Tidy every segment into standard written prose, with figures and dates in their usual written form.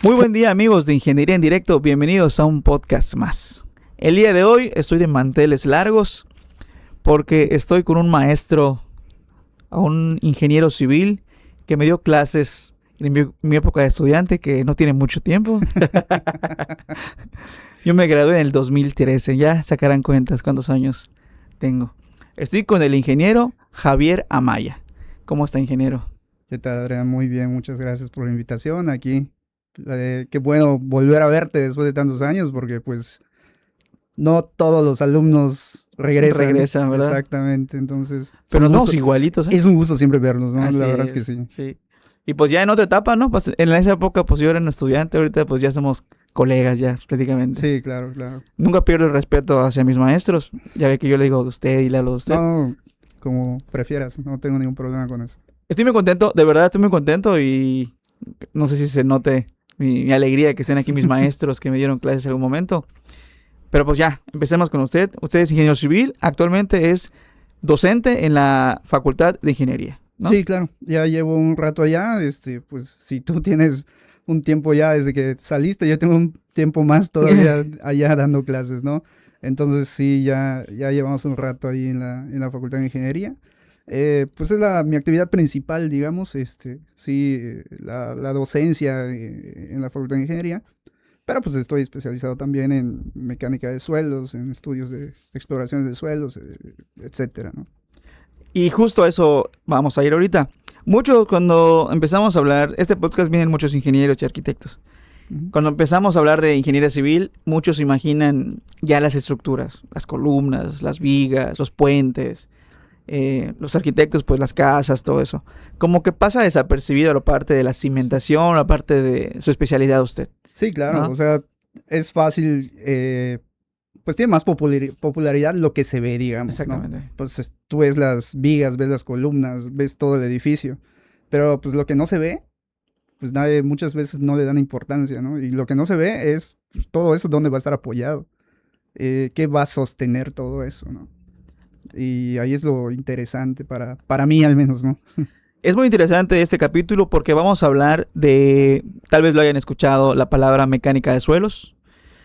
Muy buen día amigos de Ingeniería en Directo, bienvenidos a un podcast más. El día de hoy estoy de manteles largos porque estoy con un maestro, un ingeniero civil que me dio clases en mi época de estudiante, que no tiene mucho tiempo. Yo me gradué en el 2013, ya sacarán cuentas cuántos años tengo. Estoy con el ingeniero Javier Amaya. ¿Cómo está, ingeniero? ¿Qué tal, Adrián? Muy bien, muchas gracias por la invitación aquí. Qué bueno volver a verte después de tantos años, porque pues no todos los alumnos regresan, ¿Verdad? Exactamente, entonces Pero nos vemos igualitos, ¿eh? es un gusto siempre verlos, ¿no? Así La verdad es, es que sí. sí. Y pues ya en otra etapa, ¿no? Pues en esa época pues yo era un estudiante, ahorita pues ya somos colegas ya prácticamente. Sí, claro, claro. Nunca pierdo el respeto hacia mis maestros. Ya ve que yo le digo de usted y le hablo de usted. No, como prefieras, no tengo ningún problema con eso. Estoy muy contento, de verdad estoy muy contento y no sé si se note mi alegría que estén aquí mis maestros que me dieron clases en algún momento. Pero pues ya, empecemos con usted. Usted es ingeniero civil, actualmente es docente en la Facultad de Ingeniería, ¿no? Sí, claro, ya llevo un rato allá, pues si tú tienes un tiempo ya desde que saliste, yo tengo un tiempo más todavía allá dando clases, ¿no? Entonces sí, ya llevamos un rato ahí en la Facultad de Ingeniería. Pues es mi actividad principal, digamos, sí, la docencia en la Facultad de Ingeniería, pero pues estoy especializado también en mecánica de suelos, en estudios de exploraciones de suelos, etcétera, ¿no? Y justo a eso vamos a ir ahorita. Mucho cuando empezamos a hablar, este podcast vienen muchos ingenieros y arquitectos. Ujú. Cuando empezamos a hablar de ingeniería civil, muchos imaginan ya las estructuras, las columnas, las vigas, los puentes, los arquitectos, pues las casas, todo eso. Como que pasa desapercibido la parte de la cimentación, la parte de su especialidad usted, Sí, claro, ¿no? o sea, es fácil, pues tiene más popularidad lo que se ve, digamos, ¿no? Exactamente. Pues tú ves las vigas, ves las columnas, ves todo el edificio, pero pues lo que no se ve, pues nadie muchas veces no le dan importancia, ¿no? Y lo que no se ve es pues, todo eso, dónde va a estar apoyado, qué va a sostener todo eso, ¿no? Y ahí es lo interesante para mí al menos, ¿no? Es muy interesante este capítulo porque vamos a hablar de, tal vez lo hayan escuchado, la palabra mecánica de suelos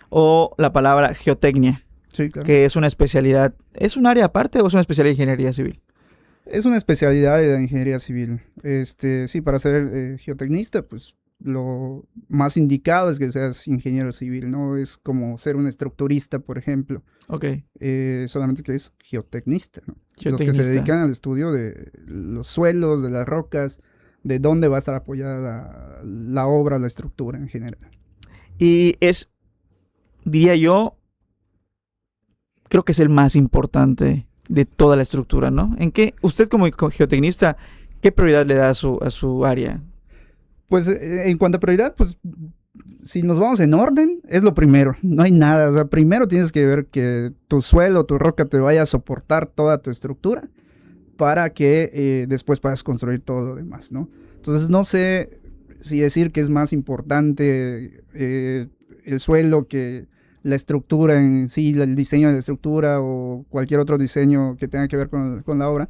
o la palabra geotecnia, Sí, claro. que es una especialidad, ¿es un área aparte o es una especialidad de ingeniería civil? Es una especialidad de la ingeniería civil. Sí, para ser geotecnista, pues lo más indicado es que seas ingeniero civil, ¿no? Es como ser un estructurista, por ejemplo. Ok, Solamente que es geotecnista, ¿no? Los que se geotecnista. dedican al estudio de los suelos, de las rocas, de dónde va a estar apoyada la obra, la estructura en general. Y es, diría yo, creo que es el más importante de toda la estructura, ¿no? ¿En qué, usted como geotecnista, qué prioridad le da a su área? Pues en cuanto a prioridad, pues si nos vamos en orden, es lo primero, no hay nada. O sea, primero tienes que ver que tu suelo, tu roca te vaya a soportar toda tu estructura para que después puedas construir todo lo demás, ¿no? Entonces no sé si decir que es más importante el suelo que la estructura en sí, el diseño de la estructura o cualquier otro diseño que tenga que ver con la obra,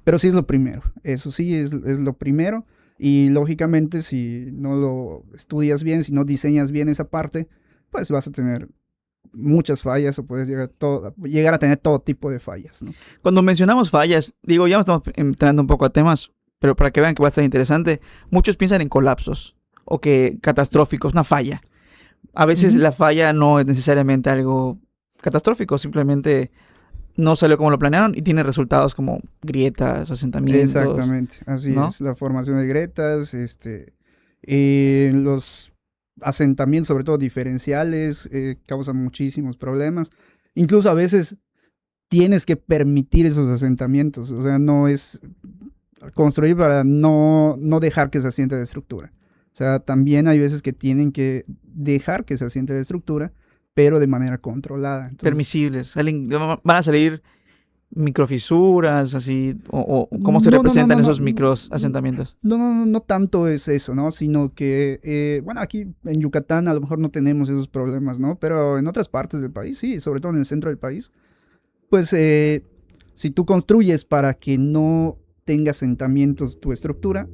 pero sí es lo primero, eso sí es lo primero. Y lógicamente si no lo estudias bien, si no diseñas bien esa parte, pues vas a tener muchas fallas o puedes llegar a tener todo tipo de fallas, ¿no? Cuando mencionamos fallas, digo, ya estamos entrando un poco a temas, pero para que vean que va a estar interesante, muchos piensan en colapsos o que catastróficos, una falla. A veces Ujú. la falla no es necesariamente algo catastrófico, simplemente no salió como lo planearon y tiene resultados como grietas, asentamientos, Exactamente, así ¿no? es, la formación de grietas, los asentamientos, sobre todo diferenciales, causan muchísimos problemas. Incluso a veces tienes que permitir esos asentamientos, o sea, no es construir para no dejar que se asiente la estructura. O sea, también hay veces que tienen que dejar que se asiente la estructura, pero de manera controlada. Entonces, Permisibles. Van a salir microfisuras, así, o cómo se no, no, no, representan no, no, esos micros asentamientos. no tanto es eso, ¿no? Sino que, bueno, aquí en Yucatán a lo mejor no tenemos esos problemas, ¿no? Pero en otras partes del país, sí, sobre todo en el centro del país, pues si tú construyes para que no tenga asentamientos tu estructura,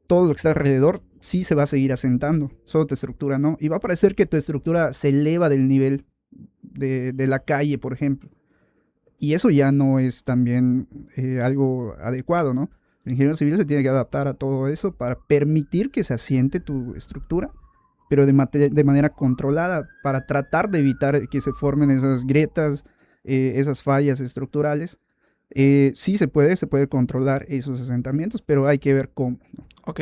todo lo que está alrededor sí se va a seguir asentando, solo tu estructura no. Y va a parecer que tu estructura se eleva del nivel de la calle, por ejemplo. Y eso ya no es también algo adecuado, ¿no? El ingeniero civil se tiene que adaptar a todo eso para permitir que se asiente tu estructura, pero de manera controlada, para tratar de evitar que se formen esas grietas, esas fallas estructurales. Sí se puede controlar esos asentamientos, pero hay que ver cómo, ¿no? Ok.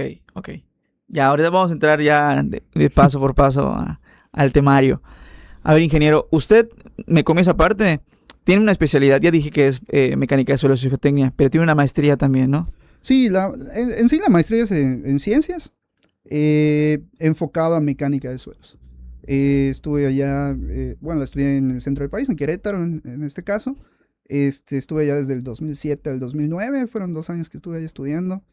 Ya, ahorita vamos a entrar ya de paso por paso al temario. A ver, ingeniero, usted me comienza aparte, tiene una especialidad, ya dije que es mecánica de suelos y geotecnia, pero tiene una maestría también, ¿no? Sí, en sí la maestría es en ciencias, enfocado a mecánica de suelos. Estuve allá, bueno, la estudié en el centro del país, en Querétaro, en este caso. Estuve allá desde el 2007 al 2009, fueron 2 años que estuve ahí estudiando.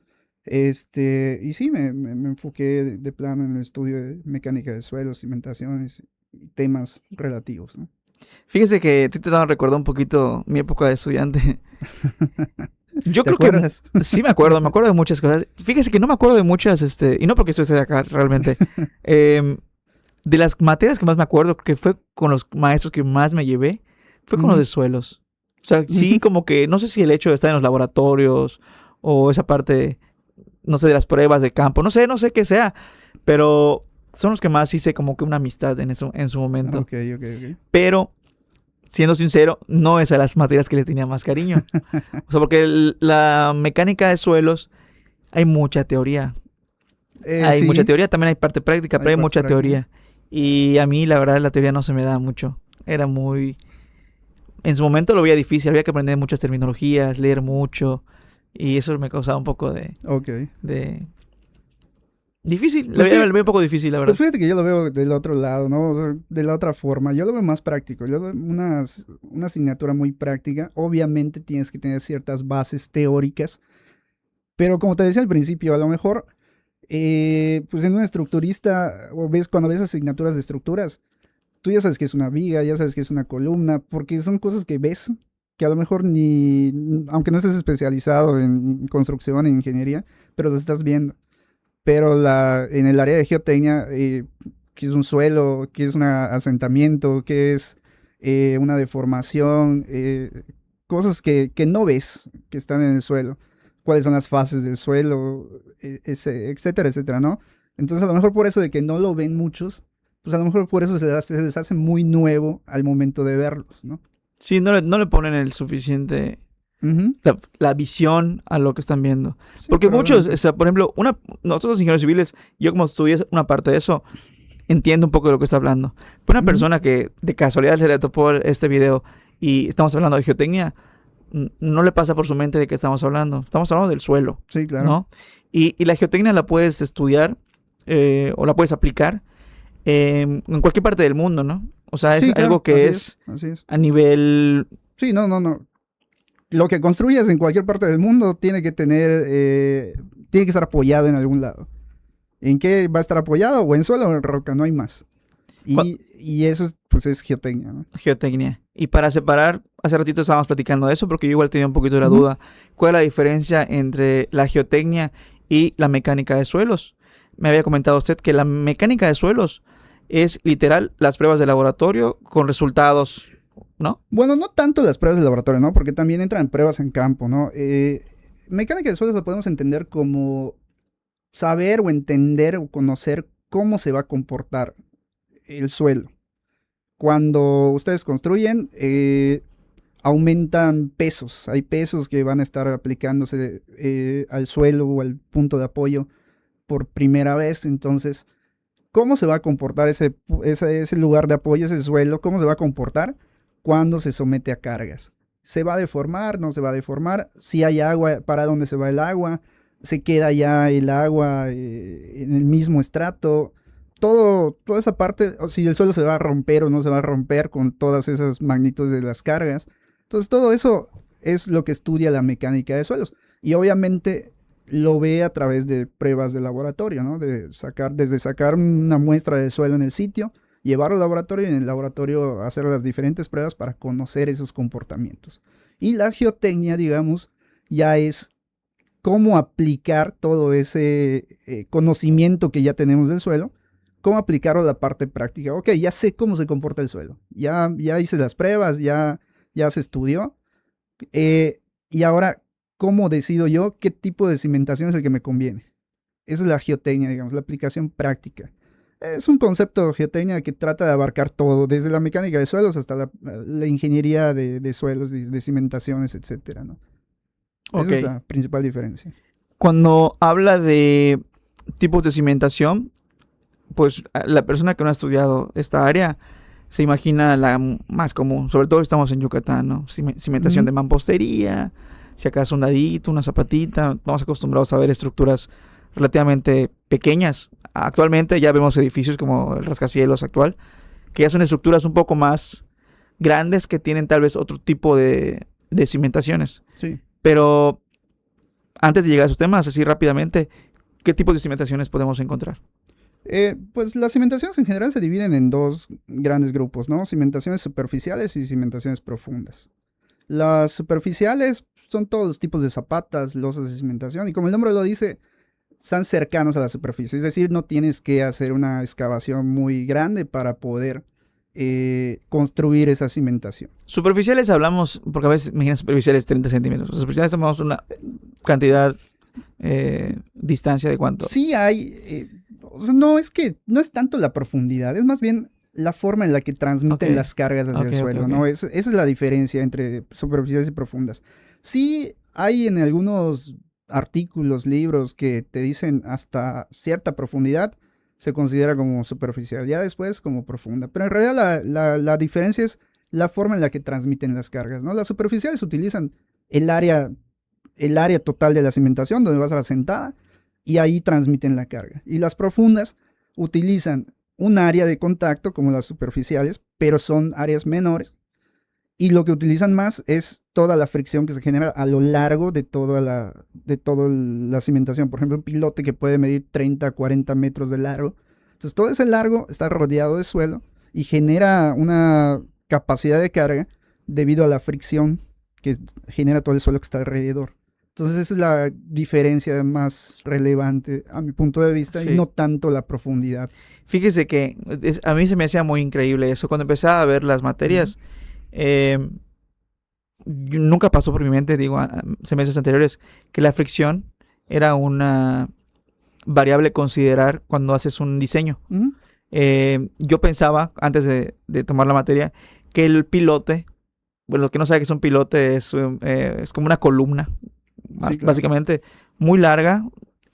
Y sí, me enfoqué de plano en el estudio de mecánica de suelos, cimentaciones y temas relativos, ¿no? Fíjese que estoy tratando de recordar un poquito mi época de estudiante. Yo ¿Te creo acuerdas? que sí me acuerdo de muchas cosas. Fíjese que no me acuerdo de muchas, y no porque estoy de acá realmente. De las materias que más me acuerdo, que fue con los maestros que más me llevé, fue con los de suelos. O sea, sí, como que no sé si el hecho de estar en los laboratorios o esa parte, no sé, de las pruebas de campo, no sé qué sea, pero son los que más hice como que una amistad en su momento. Ok. Pero, siendo sincero, no es a las materias que le tenía más cariño. O sea, porque la mecánica de suelos, hay mucha teoría. Hay Sí, mucha teoría, también hay parte práctica, pero hay parte mucha práctica. teoría. Y a mí, la verdad, la teoría no se me da mucho. Era muy... En su momento lo veía difícil, había que aprender muchas terminologías, leer mucho. Y eso me causaba un poco Ok. de... Difícil, Pues lo veía un poco difícil, la verdad. Pues fíjate que yo lo veo del otro lado, ¿no? O sea, de la otra forma. Yo lo veo más práctico. Yo lo veo una asignatura muy práctica. Obviamente tienes que tener ciertas bases teóricas. Pero como te decía al principio, a lo mejor, pues en un estructurista, cuando ves asignaturas de estructuras, tú ya sabes que es una viga, ya sabes que es una columna, porque son cosas que ves, que a lo mejor aunque no estés especializado en construcción, en ingeniería, pero las estás viendo. Pero en el área de geotecnia, que es un suelo, que es un asentamiento, que es una deformación, cosas que no ves, que están en el suelo, cuáles son las fases del suelo, etcétera, etcétera, ¿no? Entonces a lo mejor por eso de que no lo ven muchos, pues a lo mejor por eso se les hace muy nuevo al momento de verlos, ¿no? Sí, no le ponen el suficiente... Ujú. La visión a lo que están viendo. Sí, Porque muchos, probablemente. o sea, por ejemplo, nosotros ingenieros civiles, yo como estudié una parte de eso, entiendo un poco de lo que está hablando. Pero una Ujú. persona que de casualidad se le topó este video y estamos hablando de geotecnia, no le pasa por su mente de qué estamos hablando. Estamos hablando del suelo, Sí, claro. ¿no? Y la geotecnia la puedes estudiar o la puedes aplicar en cualquier parte del mundo, ¿no? O sea, es Sí, claro, algo que es así es. a nivel... Sí, no. Lo que construyas en cualquier parte del mundo tiene que tiene que estar apoyado en algún lado. ¿En qué va a estar apoyado? O en suelo o en roca, no hay más. Y eso, pues, es geotecnia, ¿no? Geotecnia. Y para separar, hace ratito estábamos platicando de eso porque yo igual tenía un poquito de la Ujú. duda. ¿Cuál es la diferencia entre la geotecnia y la mecánica de suelos? Me había comentado usted que la mecánica de suelos es literal las pruebas de laboratorio con resultados, ¿no? Bueno, no tanto las pruebas de laboratorio, ¿no? Porque también entran pruebas en campo, ¿no? Mecánica de suelos lo podemos entender como saber o entender o conocer cómo se va a comportar el suelo. Cuando ustedes construyen, aumentan pesos. Hay pesos que van a estar aplicándose al suelo o al punto de apoyo por primera vez. Entonces, ¿cómo se va a comportar ese lugar de apoyo, ese suelo? ¿Cómo se va a comportar cuando se somete a cargas? ¿Se va a deformar? ¿No se va a deformar? Si hay agua, ¿para dónde se va el agua? ¿Se queda ya el agua en el mismo estrato? Toda esa parte, o si el suelo se va a romper o no se va a romper con todas esas magnitudes de las cargas. Entonces, todo eso es lo que estudia la mecánica de suelos. Y obviamente lo ve a través de pruebas de laboratorio, ¿no? Desde sacar una muestra de suelo en el sitio, llevarlo al laboratorio y en el laboratorio hacer las diferentes pruebas para conocer esos comportamientos. Y la geotecnia, digamos, ya es cómo aplicar todo ese conocimiento que ya tenemos del suelo, cómo aplicarlo a la parte práctica. Ok, ya sé cómo se comporta el suelo, ya hice las pruebas, ya se estudió, y ahora, ¿cómo decido yo qué tipo de cimentación es el que me conviene? Esa es la geotecnia, digamos, la aplicación práctica. Es un concepto de geotecnia que trata de abarcar todo, desde la mecánica de suelos hasta la ingeniería de suelos, de cimentaciones, etcétera, ¿no? Ok. Esa es la principal diferencia. Cuando habla de tipos de cimentación, pues la persona que no ha estudiado esta área se imagina la más común, sobre todo estamos en Yucatán, ¿no? Cimentación de mampostería, si acaso un dadito, una zapatita. Estamos acostumbrados a ver estructuras relativamente pequeñas. Actualmente ya vemos edificios como el rascacielos actual, que ya son estructuras un poco más grandes que tienen tal vez otro tipo de cimentaciones. Sí. Pero antes de llegar a esos temas, así rápidamente, ¿qué tipos de cimentaciones podemos encontrar? Pues las cimentaciones en general se dividen en dos grandes grupos, ¿no? Cimentaciones superficiales y cimentaciones profundas. Las superficiales son todos los tipos de zapatas, losas de cimentación, y como el nombre lo dice, están cercanos a la superficie. Es decir, no tienes que hacer una excavación muy grande para poder construir esa cimentación. Superficiales hablamos, porque a veces imaginan superficiales 30 centímetros. Superficiales hablamos de una cantidad, distancia de cuánto. Sí hay, o sea, no es no es tanto la profundidad, es más bien la forma en la que transmiten las cargas hacia el suelo, ¿no? Esa es la diferencia entre superficiales y profundas. Sí hay en algunos artículos, libros que te dicen hasta cierta profundidad se considera como superficial, ya después como profunda. Pero en realidad la diferencia es la forma en la que transmiten las cargas, ¿no? Las superficiales utilizan el área total de la cimentación, donde vas a la sentada, y ahí transmiten la carga. Y las profundas utilizan un área de contacto, como las superficiales, pero son áreas menores. Y lo que utilizan más es toda la fricción que se genera a lo largo de toda la cimentación. Por ejemplo, un pilote que puede medir 30, 40 metros de largo. Entonces, todo ese largo está rodeado de suelo y genera una capacidad de carga debido a la fricción que genera todo el suelo que está alrededor. Entonces, esa es la diferencia más relevante a mi punto de vista, Sí. y no tanto la profundidad. Fíjese que a mí se me hacía muy increíble eso. Cuando empezaba a ver las materias, nunca pasó por mi mente, digo, semestres anteriores, que la fricción era una variable a considerar cuando haces un diseño. Ujú. Yo pensaba, antes de tomar la materia, que el pilote, bueno, lo que no sabe que es un pilote es como una columna, Sí, claro. básicamente muy larga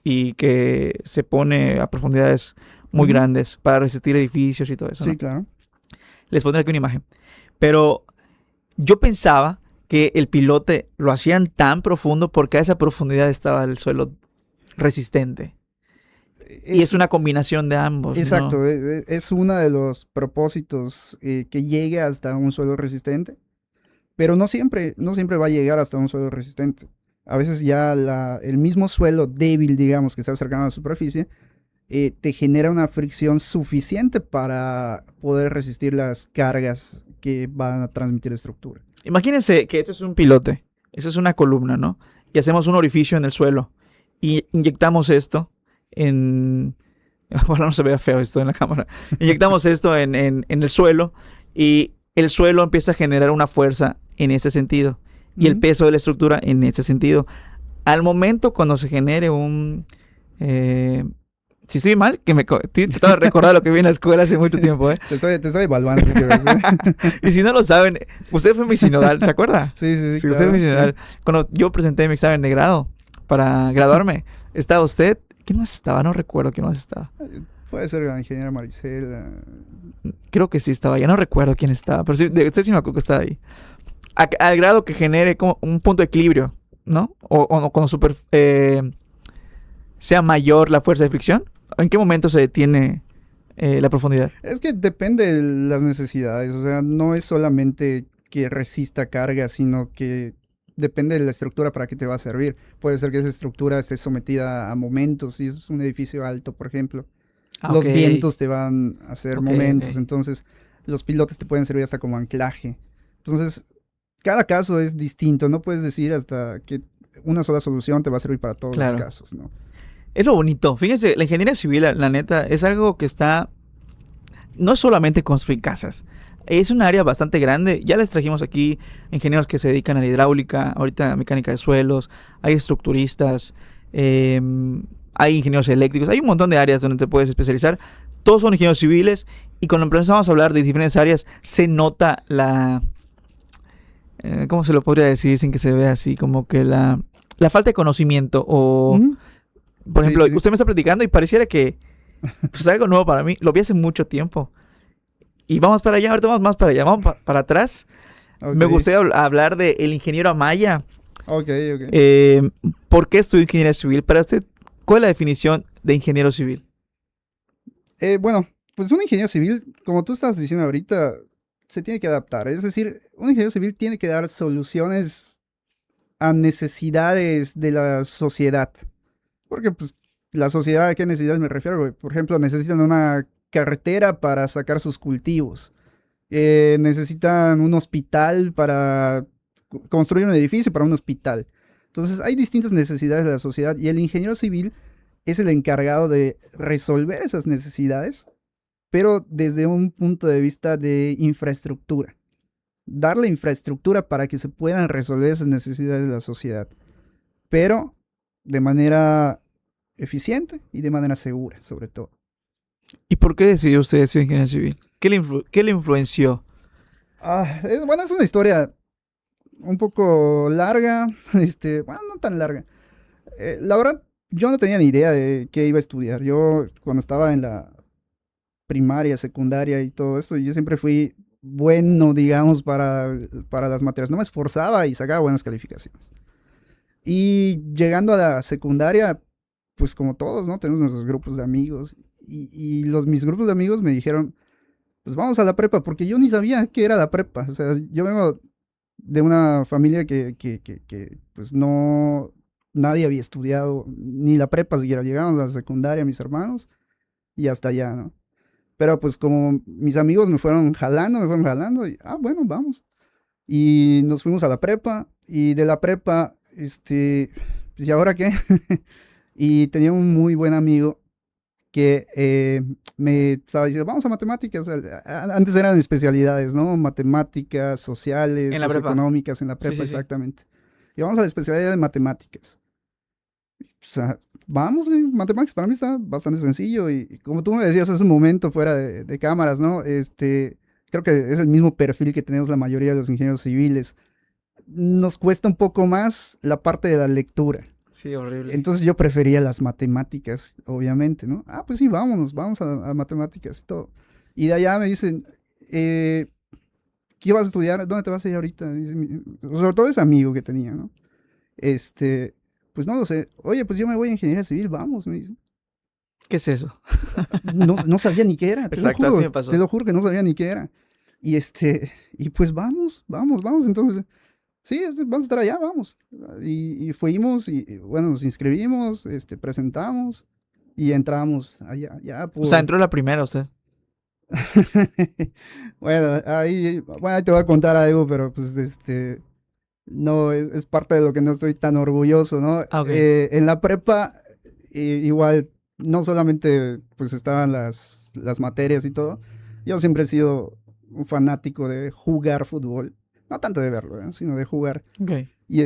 y que se pone a profundidades muy Ujú. grandes para resistir edificios y todo eso, Sí, ¿no? claro. Les pondré aquí una imagen. Pero yo pensaba que el pilote lo hacían tan profundo porque a esa profundidad estaba el suelo resistente. Y es una combinación de ambos, Exacto, ¿no? es uno de los propósitos, que llegue hasta un suelo resistente, pero no siempre va a llegar hasta un suelo resistente. A veces ya el mismo suelo débil, digamos, que está cercano a la superficie, te genera una fricción suficiente para poder resistir las cargas que van a transmitir la estructura. Imagínense que este es un pilote, esa es una columna, ¿no? Y hacemos un orificio en el suelo y inyectamos esto en... Ojalá no se vea feo esto en la cámara. Inyectamos esto en el suelo y el suelo empieza a generar una fuerza en ese sentido y el peso de la estructura en ese sentido. Al momento cuando se genere un... si estoy mal, que me estoy tratando de recordar lo que vi en la escuela hace mucho tiempo, ¿eh? Te estoy evaluando, si quieres, ¿eh? Y si no lo saben, usted fue mi sinodal, ¿se acuerda? Sí, Sí, claro, usted fue mi sí. sinodal. Cuando yo presenté mi examen de grado para graduarme, estaba usted. ¿Quién más estaba? No recuerdo quién más estaba. Puede ser la ingeniera Maricela. Creo que sí estaba, ya no recuerdo quién estaba, pero sí, de usted sí me acuerdo que estaba ahí. Al grado que genere como un punto de equilibrio, ¿no? O cuando sea mayor la fuerza de fricción. ¿En qué momento se detiene la profundidad? Es que depende de las necesidades, o sea, no es solamente que resista carga, sino que depende de la estructura para que te va a servir. Puede ser que esa estructura esté sometida a momentos, si es un edificio alto, por ejemplo. Los vientos te van a hacer momentos, entonces los pilotes te pueden servir hasta como anclaje. Entonces, cada caso es distinto, no puedes decir hasta que una sola solución te va a servir para todos Claro. los casos, ¿no? Es lo bonito. Fíjense, la ingeniería civil, la neta, es algo que está... No es solamente construir casas. Es un área bastante grande. Ya les trajimos aquí ingenieros que se dedican a la hidráulica, ahorita a mecánica de suelos, hay estructuristas, hay ingenieros eléctricos, hay un montón de áreas donde te puedes especializar. Todos son ingenieros civiles y cuando empezamos a hablar de diferentes áreas se nota la... ¿cómo se lo podría decir sin que se vea así? Como que la falta de conocimiento o... Ujú. Por Sí, ejemplo, sí, sí. usted me está platicando y pareciera que pues, es algo nuevo para mí. Lo vi hace mucho tiempo. Y vamos para allá, ahorita vamos más para allá, vamos para atrás. Me Ok, gustaría hablar del ingeniero Amaya. ok, ok. ¿Por qué estudió ingeniería civil? Para usted, ¿cuál es la definición de ingeniero civil? Bueno, pues un ingeniero civil, como tú estás diciendo ahorita, se tiene que adaptar. Es decir, un ingeniero civil tiene que dar soluciones a necesidades de la sociedad. Porque, pues, la sociedad, ¿a qué necesidades me refiero, güey? Por ejemplo, necesitan una carretera para sacar sus cultivos. Necesitan un hospital para construir un edificio para un hospital. Entonces, hay distintas necesidades de la sociedad y el ingeniero civil es el encargado de resolver esas necesidades, pero desde un punto de vista de infraestructura. Darle infraestructura para que se puedan resolver esas necesidades de la sociedad, pero de manera eficiente y de manera segura, sobre todo. ¿Y por qué decidió usted estudiar ingeniería civil? ¿Qué le influenció? Bueno, es una historia un poco larga, bueno, no tan larga. La verdad, yo no tenía ni idea de qué iba a estudiar. Yo, cuando estaba en la primaria, secundaria y todo esto, yo siempre fui bueno, digamos, para las materias. No me esforzaba y sacaba buenas calificaciones. Y llegando a la secundaria, pues como todos, ¿no? Tenemos nuestros grupos de amigos. Y mis grupos de amigos me dijeron, pues vamos a la prepa, porque yo ni sabía qué era la prepa. O sea, yo vengo de una familia que pues no, nadie había estudiado ni la prepa siquiera. Llegamos a la secundaria, mis hermanos, y hasta allá, ¿no? Pero pues como mis amigos me fueron jalando, y bueno, vamos. Y nos fuimos a la prepa, y de la prepa, pues ¿y ahora qué? Y tenía un muy buen amigo que me estaba diciendo, vamos a matemáticas. Antes eran especialidades, ¿no? Matemáticas, sociales, En la prepa. socioeconómicas en la Sí, prepa, sí, sí. exactamente. Y vamos a la especialidad de matemáticas. O sea, vamos, matemáticas para mí está bastante sencillo y como tú me decías hace un momento fuera de cámaras, ¿no? Creo que es el mismo perfil que tenemos la mayoría de los ingenieros civiles. Nos cuesta un poco más la parte de la lectura. Sí, horrible. Entonces yo prefería las matemáticas, obviamente, ¿no? Pues sí, vamos a matemáticas y todo. Y de allá me dicen, ¿qué vas a estudiar? ¿Dónde te vas a ir ahorita? Sobre todo ese amigo que tenía, ¿no? Pues no lo sé. Oye, pues yo me voy a ingeniería civil, vamos, me dicen. ¿Qué es eso? No sabía ni qué era, Exacto, así me pasó. te lo juro que no sabía ni qué era. Y y pues vamos. Entonces, sí, vamos a estar allá, vamos. Y fuimos y bueno, nos inscribimos, presentamos y entramos allá, ya O sea, entró la primera usted. Bueno, ahí te voy a contar algo, pero pues no, es parte de lo que no estoy tan orgulloso, ¿no? Ok. En la prepa, igual, no solamente pues estaban las materias y todo, yo siempre he sido un fanático de jugar fútbol, no tanto de verlo, sino de jugar. Ok. Y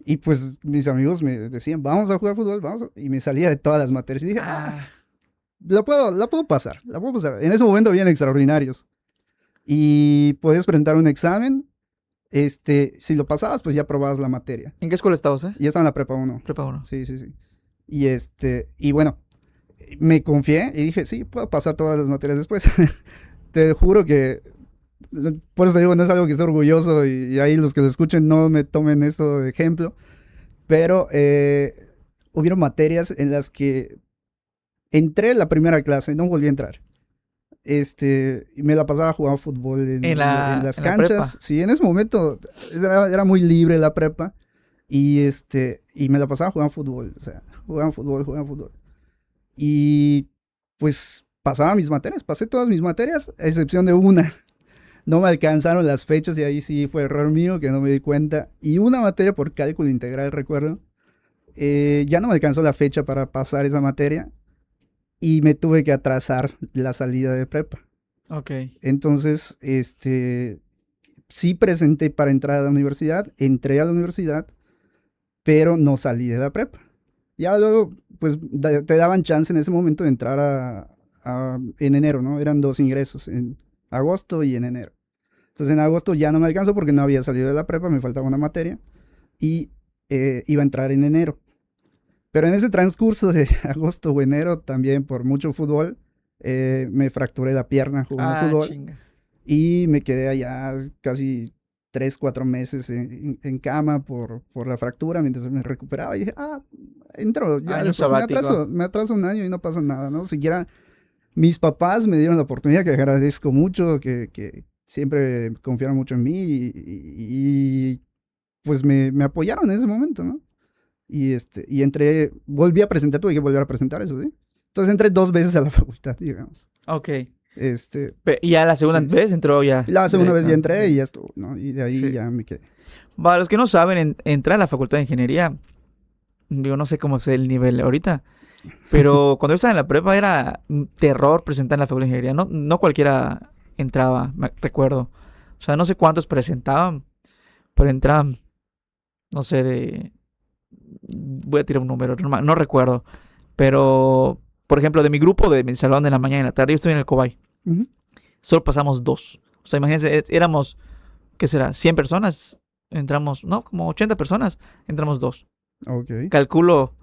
y pues mis amigos me decían, vamos a jugar fútbol, y me salía de todas las materias. Y dije, la puedo pasar. En ese momento habían extraordinarios. Y podías presentar un examen. Si lo pasabas, pues ya aprobabas la materia. ¿En qué escuela estaba usted? Y ya estaba en la prepa 1. Prepa 1. Sí. Y y bueno, me confié y dije, sí, puedo pasar todas las materias después. Te juro que, por eso te digo, no es algo que esté orgulloso y ahí los que lo escuchen no me tomen esto de ejemplo. Pero hubieron materias en las que entré en la primera clase, no volví a entrar. Y me la pasaba jugando fútbol en las canchas. Sí, en ese momento era muy libre la prepa. Y me la pasaba jugando fútbol. O sea, jugando fútbol. Y pues pasaba mis materias, pasé todas mis materias, a excepción de una. no me alcanzaron las fechas y ahí sí fue error mío que no me di cuenta. Y una materia por cálculo integral, recuerdo. Ya no me alcanzó la fecha para pasar esa materia y me tuve que atrasar la salida de prepa. Ok. Entonces, sí presenté para entrar a la universidad, entré a la universidad, pero no salí de la prepa. Ya luego, pues te daban chance en ese momento de entrar en enero, ¿no? Eran 2 ingresos, en agosto y en enero. Entonces en agosto ya no me alcanzó porque no había salido de la prepa, me faltaba una materia y iba a entrar en enero. Pero en ese transcurso de agosto o enero, también por mucho fútbol, me fracturé la pierna jugando fútbol. Chinga. Y me quedé allá casi 3, 4 meses en cama por la fractura mientras me recuperaba. Y dije, entro, ya Año después sabático. me atraso un año y no pasa nada, ¿no? Siquiera mis papás me dieron la oportunidad, que agradezco mucho, que siempre confiaron mucho en mí y pues me apoyaron en ese momento, ¿no? Y entré, volví a presentar, tuve que volver a presentar eso, ¿sí? Entonces entré 2 veces a la facultad, digamos. Ok. Este, Y ya la segunda sí. vez entró ya. La segunda vez ya directo. entré y ya estuvo, ¿no? Y de ahí Sí. ya me quedé. Para los que no saben, entrar a la facultad de ingeniería, digo, no sé cómo es el nivel ahorita, pero cuando yo estaba en la prepa era un terror presentar en la facultad de ingeniería. No, no cualquiera entraba, recuerdo. O sea, no sé cuántos presentaban, pero entraban, no sé, voy a tirar un número, no recuerdo. Pero, por ejemplo, de mi grupo, de mi salón de la mañana y en la tarde, yo estoy en el Cobay. Ujú. Solo pasamos 2. O sea, imagínense, éramos, ¿qué será? 100 personas. Entramos, no, como 80 personas. Entramos 2. Ok. Calculo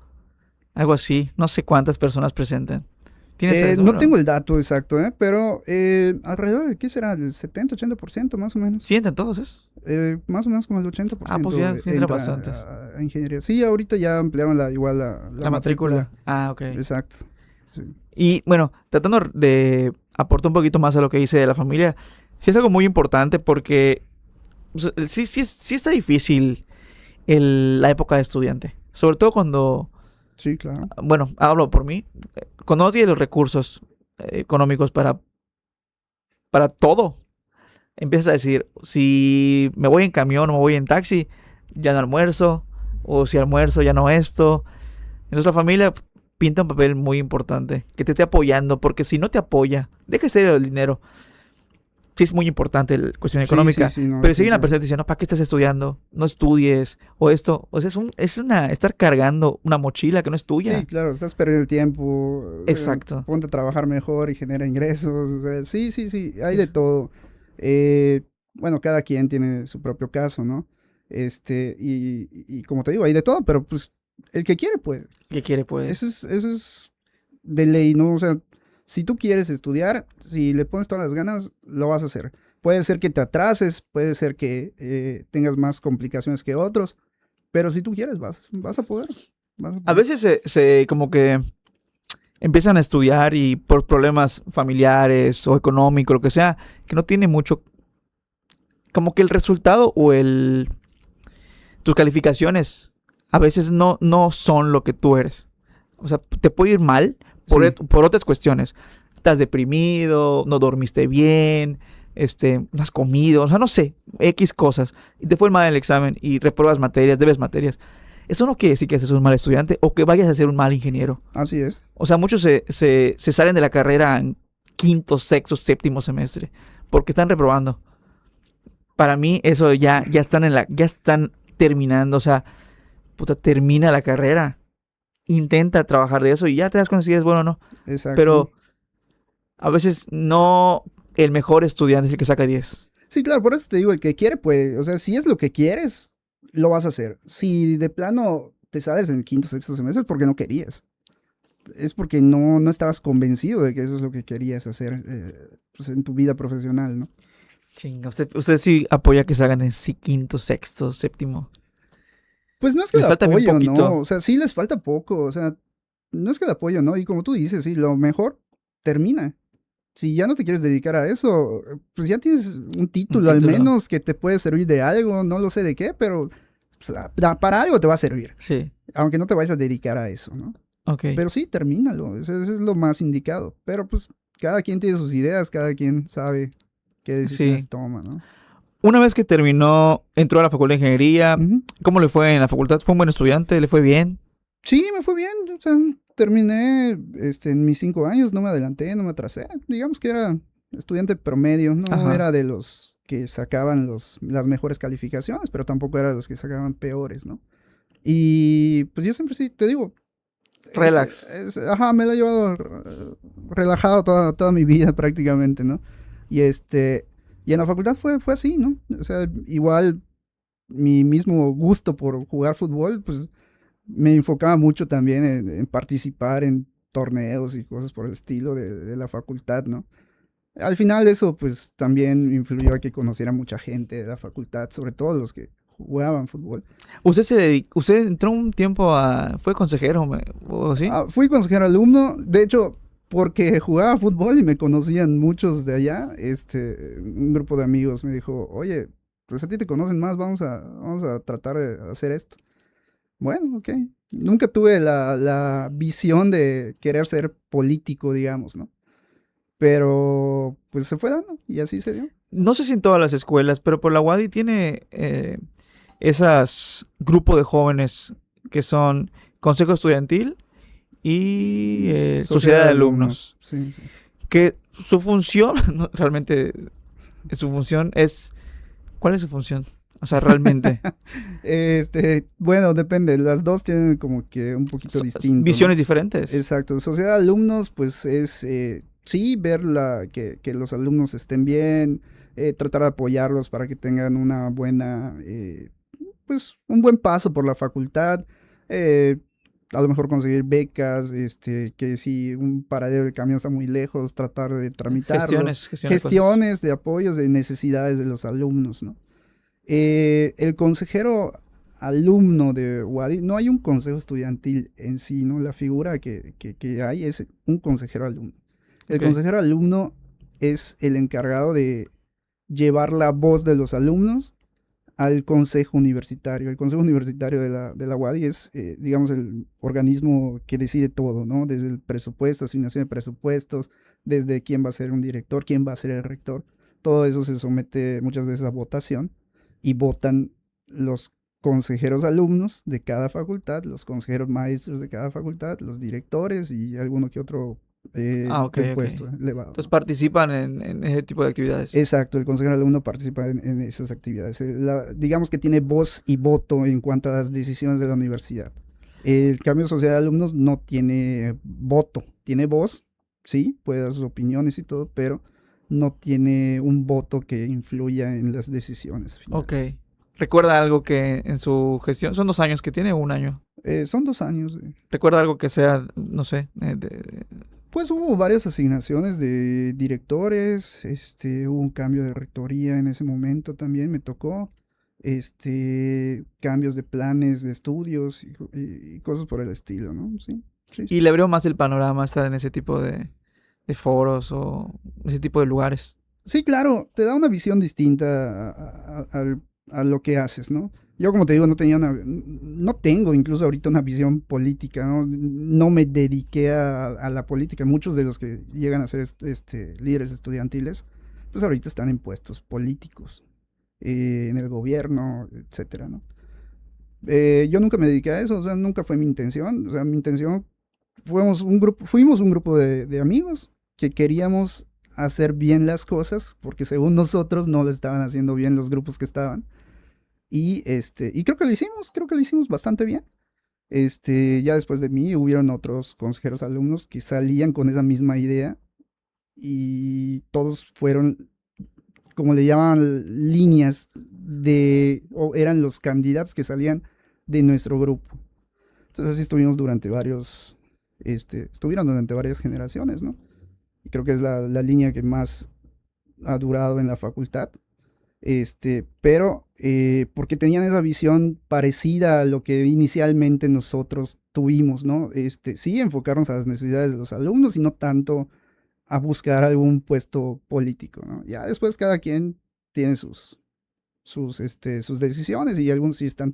algo así. No sé cuántas personas presentan. ¿Tienes eso, No bro? tengo el dato exacto, pero alrededor de, ¿qué será? El 70-80% más o menos. ¿Sí entran todos esos? Más o menos como el 80% Pues ya, sí entran entra bastantes. a ingeniería. Sí, ahorita ya ampliaron igual la Matrícula. Ok. Exacto. Sí. Y bueno, tratando de aportar un poquito más a lo que dice de la familia, sí es algo muy importante porque o sea, sí está difícil la época de estudiante. Sobre todo cuando, Sí, claro. bueno, hablo por mí, cuando no tienes los recursos económicos para todo. Empiezas a decir, si me voy en camión o me voy en taxi, ya no almuerzo, o si almuerzo, ya no esto. Entonces la familia pinta un papel muy importante, que te esté apoyando, porque si no te apoya, déjese del dinero. Sí es muy importante la cuestión Sí, económica, sí, no, pero si hay una definitivamente. persona que dice, no, ¿para qué estás estudiando? No estudies, o esto, o sea, estar cargando una mochila que no es Sí, tuya. claro, estás perdiendo el tiempo. Exacto. Ponte a trabajar mejor y genera ingresos. O sea, sí, sí, sí, hay de Es- todo. Bueno, cada quien tiene su propio caso, ¿no? Y como te digo, hay de todo, pero pues el que quiere puede. ¿Qué quiere, pues? Eso es de ley, ¿no? O sea, si tú quieres estudiar, si le pones todas las ganas, lo vas a hacer. Puede ser que te atrases, puede ser que tengas más complicaciones que otros, pero si tú quieres, vas a poder. Vas a A poder. veces se como que empiezan a estudiar y por problemas familiares o económicos, lo que sea, que no tiene mucho, como que el resultado o tus calificaciones a veces no son lo que tú eres. O sea, te puede ir mal Sí. por otras cuestiones. Estás deprimido, no dormiste bien, no has comido, o sea, no sé, X cosas. Y te fue mal el examen y repruebas materias, debes materias. Eso no quiere decir que seas un mal estudiante o que vayas a ser un mal ingeniero. Así es. O sea, muchos se salen de la carrera en quinto, sexto, séptimo semestre porque están reprobando. Para mí, eso ya están terminando. O sea, puta, termina la carrera. Intenta trabajar de eso y ya te das cuenta si eres bueno o no. Exacto. Pero a veces no el mejor estudiante es el que saca 10. Sí, claro, por eso te digo, el que quiere, pues, o sea, si es lo que quieres, lo vas a hacer. Si de plano te sales en el quinto, sexto semestre, es porque no querías. Es porque no estabas convencido de que eso es lo que querías hacer pues, en tu vida profesional, ¿no? Chinga, usted sí apoya que salgan en sí, quinto, sexto, séptimo. Pues no es que Les el falta bien apoyo, poquito. ¿no? O sea, sí les falta poco, o sea, no es que el apoyo, ¿no? Y como tú dices, sí, lo mejor termina. Si ya no te quieres dedicar a eso, pues ya tienes un título al título. menos que te puede servir de algo, no lo sé de qué, pero pues, para algo te va a servir, Sí, aunque no te vayas a dedicar a eso, ¿no? ok. Pero sí, termínalo, eso es lo más indicado. Pero pues cada quien tiene sus ideas, cada quien sabe qué decisiones toma, ¿no? Una vez que terminó, entró a la facultad de ingeniería, Ujú. ¿cómo le fue en la facultad? ¿Fue un buen estudiante? ¿Le fue bien? Sí, me fue bien. O sea, terminé en mis 5 años, no me adelanté, no me atrasé. Digamos que era estudiante promedio, no Ajá. era de los que sacaban las mejores calificaciones, pero tampoco era de los que sacaban peores, ¿no? Y pues yo siempre sí, te digo, Relax. me lo he llevado relajado toda mi vida prácticamente, ¿no? Y y en la facultad fue así, ¿no? O sea, igual mi mismo gusto por jugar fútbol, pues me enfocaba mucho también en participar en torneos y cosas por el estilo de la facultad, ¿no? Al final eso pues también influyó a que conociera mucha gente de la facultad, sobre todo los que jugaban fútbol. Usted entró un tiempo fue consejero, ¿o sí? Fui consejero alumno, de hecho, porque jugaba fútbol y me conocían muchos de allá, un grupo de amigos me dijo, oye, pues a ti te conocen más, vamos a tratar de hacer esto. Bueno, ok. Nunca tuve la visión de querer ser político, digamos, ¿no? Pero pues se fue dando y así se dio. No sé si en todas las escuelas, pero por la UADY tiene esas grupos de jóvenes que son consejo estudiantil y sociedad de alumnos. Sí, sí. Que su función, no, realmente, su función es... ¿Cuál es su función? O sea, realmente. Bueno, depende. Las dos tienen como que un poquito distinto, ¿no? Visiones diferentes. Exacto. Sociedad de alumnos, pues es, sí, ver que los alumnos estén bien, tratar de apoyarlos para que tengan una buena, pues un buen paso por la facultad. eh, a lo mejor conseguir becas, que si un paradero de camión está muy lejos, tratar de tramitarlo. Gestiones de cosas. Gestiones de apoyos de necesidades de los alumnos, ¿no? El consejero alumno de Wadi, no hay un consejo estudiantil en sí, ¿no? La figura que hay es un consejero alumno. El Ok. consejero alumno es el encargado de llevar la voz de los alumnos al consejo universitario. El consejo universitario de la UADY es, digamos, el organismo que decide todo, ¿no? Desde el presupuesto, asignación de presupuestos, desde quién va a ser un director, quién va a ser el rector. Todo eso se somete muchas veces a votación y votan los consejeros alumnos de cada facultad, los consejeros maestros de cada facultad, los directores y alguno que otro Ok, de ok. puesto elevado, Entonces ¿no? participan en ese tipo de actividades. Exacto, el consejero alumno participa en esas actividades. Digamos que tiene voz y voto en cuanto a las decisiones de la universidad. El cambio de sociedad de alumnos no tiene voto, tiene voz, sí, puede dar sus opiniones y todo, pero no tiene un voto que influya en las decisiones Ok. finales. ¿Recuerda algo que en su gestión, son 2 años que tiene o un año? Son 2 años. ¿Recuerda algo que sea, no sé, Pues hubo varias asignaciones de directores, hubo un cambio de rectoría en ese momento también, me tocó, cambios de planes de estudios y cosas por el estilo, ¿no? Sí, sí, sí. y le abrió más el panorama estar en ese tipo de foros o ese tipo de lugares? Sí, claro, te da una visión distinta a lo que haces, ¿no? Yo, como te digo, no tengo incluso ahorita una visión política, ¿no? No me dediqué a la política. Muchos de los que llegan a ser líderes estudiantiles, pues ahorita están en puestos políticos, en el gobierno, etcétera, ¿no? Yo nunca me dediqué a eso, o sea, nunca fue mi intención. O sea, mi intención, fuimos un grupo de amigos que queríamos hacer bien las cosas, porque según nosotros no lo estaban haciendo bien los grupos que estaban. Y creo que lo hicimos bastante bien. Ya después de mí hubieron otros consejeros alumnos que salían con esa misma idea y todos fueron, como le llamaban, líneas o eran los candidatos que salían de nuestro grupo. Entonces así estuvieron durante varias generaciones, ¿no? Y creo que es la línea que más ha durado en la facultad. Pero porque tenían esa visión parecida a lo que inicialmente nosotros tuvimos, ¿no? Sí, enfocarnos a las necesidades de los alumnos y no tanto a buscar algún puesto político, ¿no? Ya después cada quien tiene sus decisiones y algunos sí están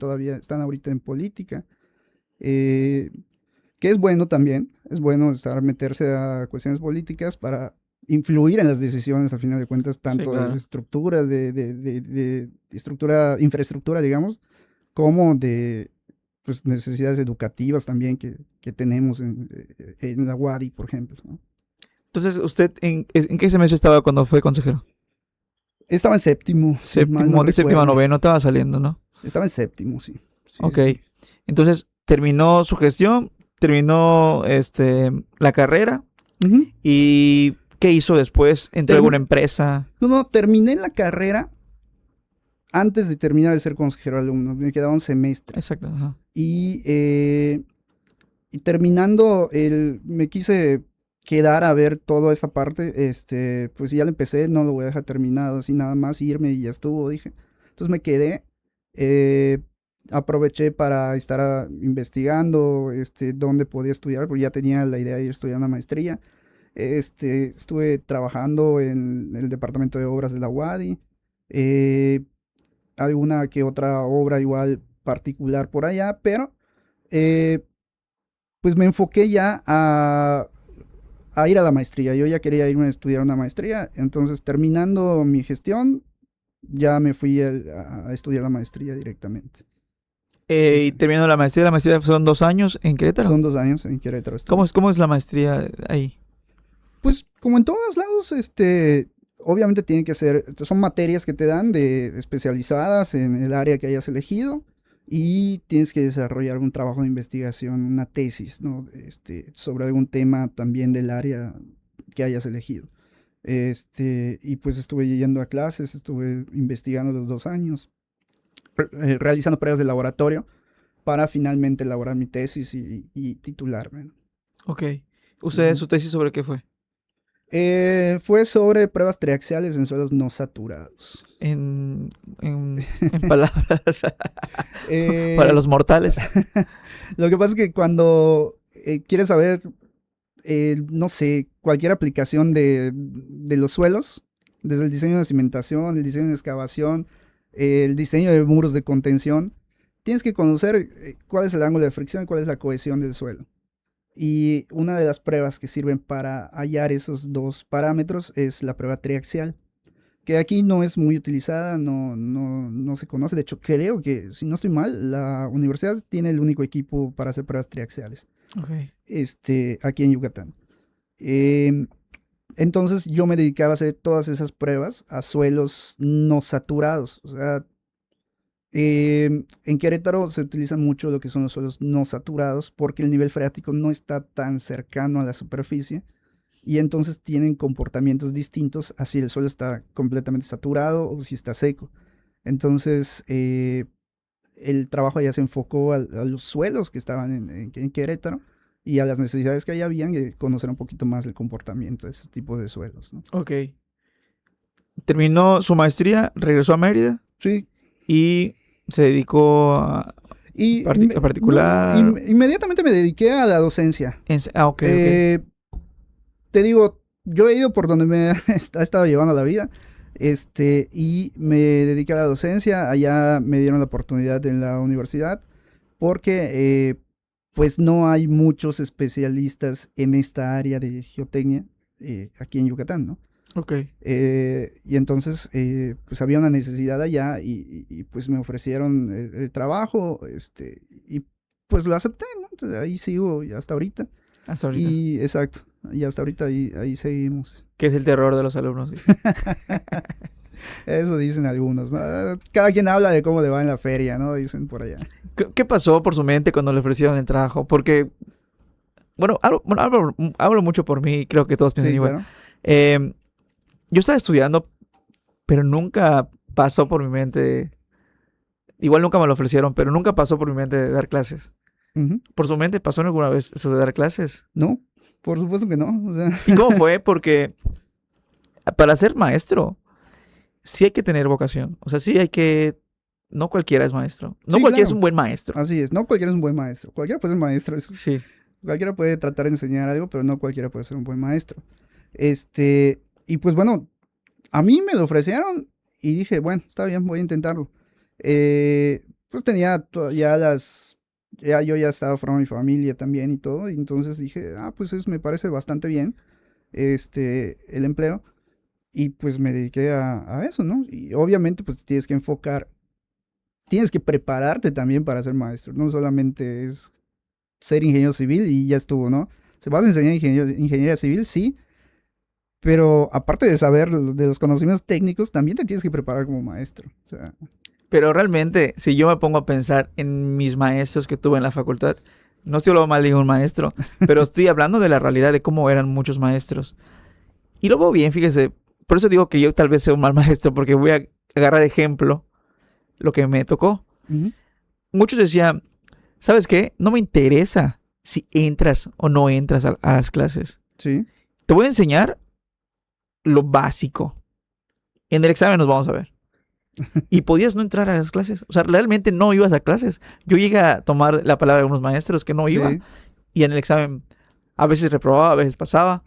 ahorita en política, eh, que es bueno también, es bueno meterse a cuestiones políticas para influir en las decisiones, al final de cuentas, tanto claro. de estructuras, de infraestructura, digamos, como de pues, necesidades educativas también que tenemos en la UADY, por ejemplo, ¿no? Entonces, ¿usted en qué semestre estaba cuando fue consejero? Estaba en séptimo, si mal no De séptimo a recuerdo. noveno estaba saliendo, ¿no? Estaba en séptimo, sí. Sí, Ok. sí, sí. Entonces, terminó su gestión, terminó la carrera. Ujú. ¿Y qué hizo después? ¿Entró a alguna empresa? No, terminé la carrera antes de terminar de ser consejero de alumnos. Me quedaba un semestre. Exacto. Ajá. Y terminando, me quise quedar a ver toda esa parte. Pues ya lo empecé, no lo voy a dejar terminado así nada más, irme y ya estuvo, dije. Entonces me quedé. eh, Aproveché para estar investigando dónde podía estudiar, porque ya tenía la idea de ir a estudiar una maestría. Estuve trabajando en el departamento de obras de la UADY. eh, Alguna que otra obra igual particular por allá, pero eh, pues me enfoqué ya a ir a la maestría. Yo ya quería irme a estudiar una maestría, entonces terminando mi gestión, ya me fui a estudiar la maestría directamente. Sí, Y sí. terminó la maestría son 2 años en Querétaro. Son 2 años en Querétaro estuve. ¿Cómo es la maestría ahí? Pues como en todos lados, obviamente tiene que ser, son materias que te dan de especializadas en el área que hayas elegido y tienes que desarrollar un trabajo de investigación, una tesis, ¿no? Sobre algún tema también del área que hayas elegido. Y pues estuve yendo a clases, estuve investigando los 2 años, realizando pruebas de laboratorio para finalmente elaborar mi tesis y titularme, ¿no? Ok. ¿Usted, Ujú. su tesis sobre qué fue? Fue sobre pruebas triaxiales en suelos no saturados. En, en palabras para Eh, los mortales. lo que pasa es que cuando quieres saber, no sé, cualquier aplicación de los suelos, desde el diseño de cimentación, el diseño de excavación, el diseño de muros de contención, tienes que conocer cuál es el ángulo de fricción y cuál es la cohesión del suelo. Y una de las pruebas que sirven para hallar esos dos parámetros es la prueba triaxial, que aquí no es muy utilizada, no se conoce. De hecho, creo que, si no estoy mal, la universidad tiene el único equipo para hacer pruebas triaxiales, Ok. aquí en Yucatán. Em, entonces yo me dedicaba a hacer todas esas pruebas a suelos no saturados. O sea, en Querétaro se utiliza mucho lo que son los suelos no saturados porque el nivel freático no está tan cercano a la superficie y entonces tienen comportamientos distintos a si el suelo está completamente saturado o si está seco. Entonces, el trabajo ya se enfocó a los suelos que estaban en Querétaro y a las necesidades que ahí habían de conocer un poquito más el comportamiento de ese tipo de suelos, ¿no? Ok. Terminó su maestría, regresó a Mérida Sí, y se dedicó a no, particular. inmediatamente me dediqué a la docencia. Ok, ok. Eh, Te digo, yo he ido por donde me ha estado llevando la vida, y me dediqué a la docencia. Allá me dieron la oportunidad en la universidad, porque pues no hay muchos especialistas en esta área de geotecnia aquí en Yucatán, ¿no? Ok. Y entonces, pues había una necesidad allá y, pues me ofrecieron el trabajo, y pues lo acepté, ¿no? Entonces, ahí sigo y hasta ahorita. Hasta ahorita. Y exacto, y hasta ahorita ahí seguimos. Que es el terror de los alumnos. Sí. Eso dicen algunos, ¿no? Cada quien habla de cómo le va en la feria, ¿no? Dicen por allá. ¿Qué pasó por su mente cuando le ofrecieron el trabajo? Porque, bueno, hablo mucho por mí y creo que todos piensan Sí, igual. claro. Eh, yo estaba estudiando, pero nunca pasó por mi mente. Igual nunca me lo ofrecieron, pero nunca pasó por mi mente de dar clases. Ujú. ¿Por su mente pasó alguna vez eso de dar clases? No, por supuesto que no. O sea, ¿Y cómo fue? Porque para ser maestro, sí hay que tener vocación. O sea, sí hay que... No cualquiera es maestro. No sí, cualquiera es claro. un buen maestro. Así es. No cualquiera es un buen maestro. Cualquiera puede ser maestro. Sí. Cualquiera puede tratar de enseñar algo, pero no cualquiera puede ser un buen maestro. Y pues bueno, a mí me lo ofrecieron y dije, bueno, está bien, voy a intentarlo. Pues tenía ya ya yo ya estaba formando mi familia también y todo, y entonces dije, pues eso me parece bastante bien. el empleo. Y pues me dediqué a eso, ¿no? Y obviamente pues tienes que enfocar, tienes que prepararte también para ser maestro. No solamente es ser ingeniero civil y ya estuvo, ¿no? Se vas a enseñar ingeniería civil, sí, pero aparte de saber de los conocimientos técnicos, también te tienes que preparar como maestro. O sea, Pero realmente, si yo me pongo a pensar en mis maestros que tuve en la facultad, no estoy hablando mal de un maestro, pero estoy hablando de la realidad de cómo eran muchos maestros. Y lo veo bien, fíjese. Por eso digo que yo tal vez sea un mal maestro, porque voy a agarrar de ejemplo lo que me tocó. ujú, Muchos decían, ¿sabes qué? No me interesa si entras o no entras a las clases. sí, Te voy a enseñar lo básico. En el examen nos vamos a ver. Y podías no entrar a las clases. O sea, realmente no ibas a clases. Yo llegué a tomar la palabra de algunos maestros que no iba. sí. Y en el examen a veces reprobaba, a veces pasaba.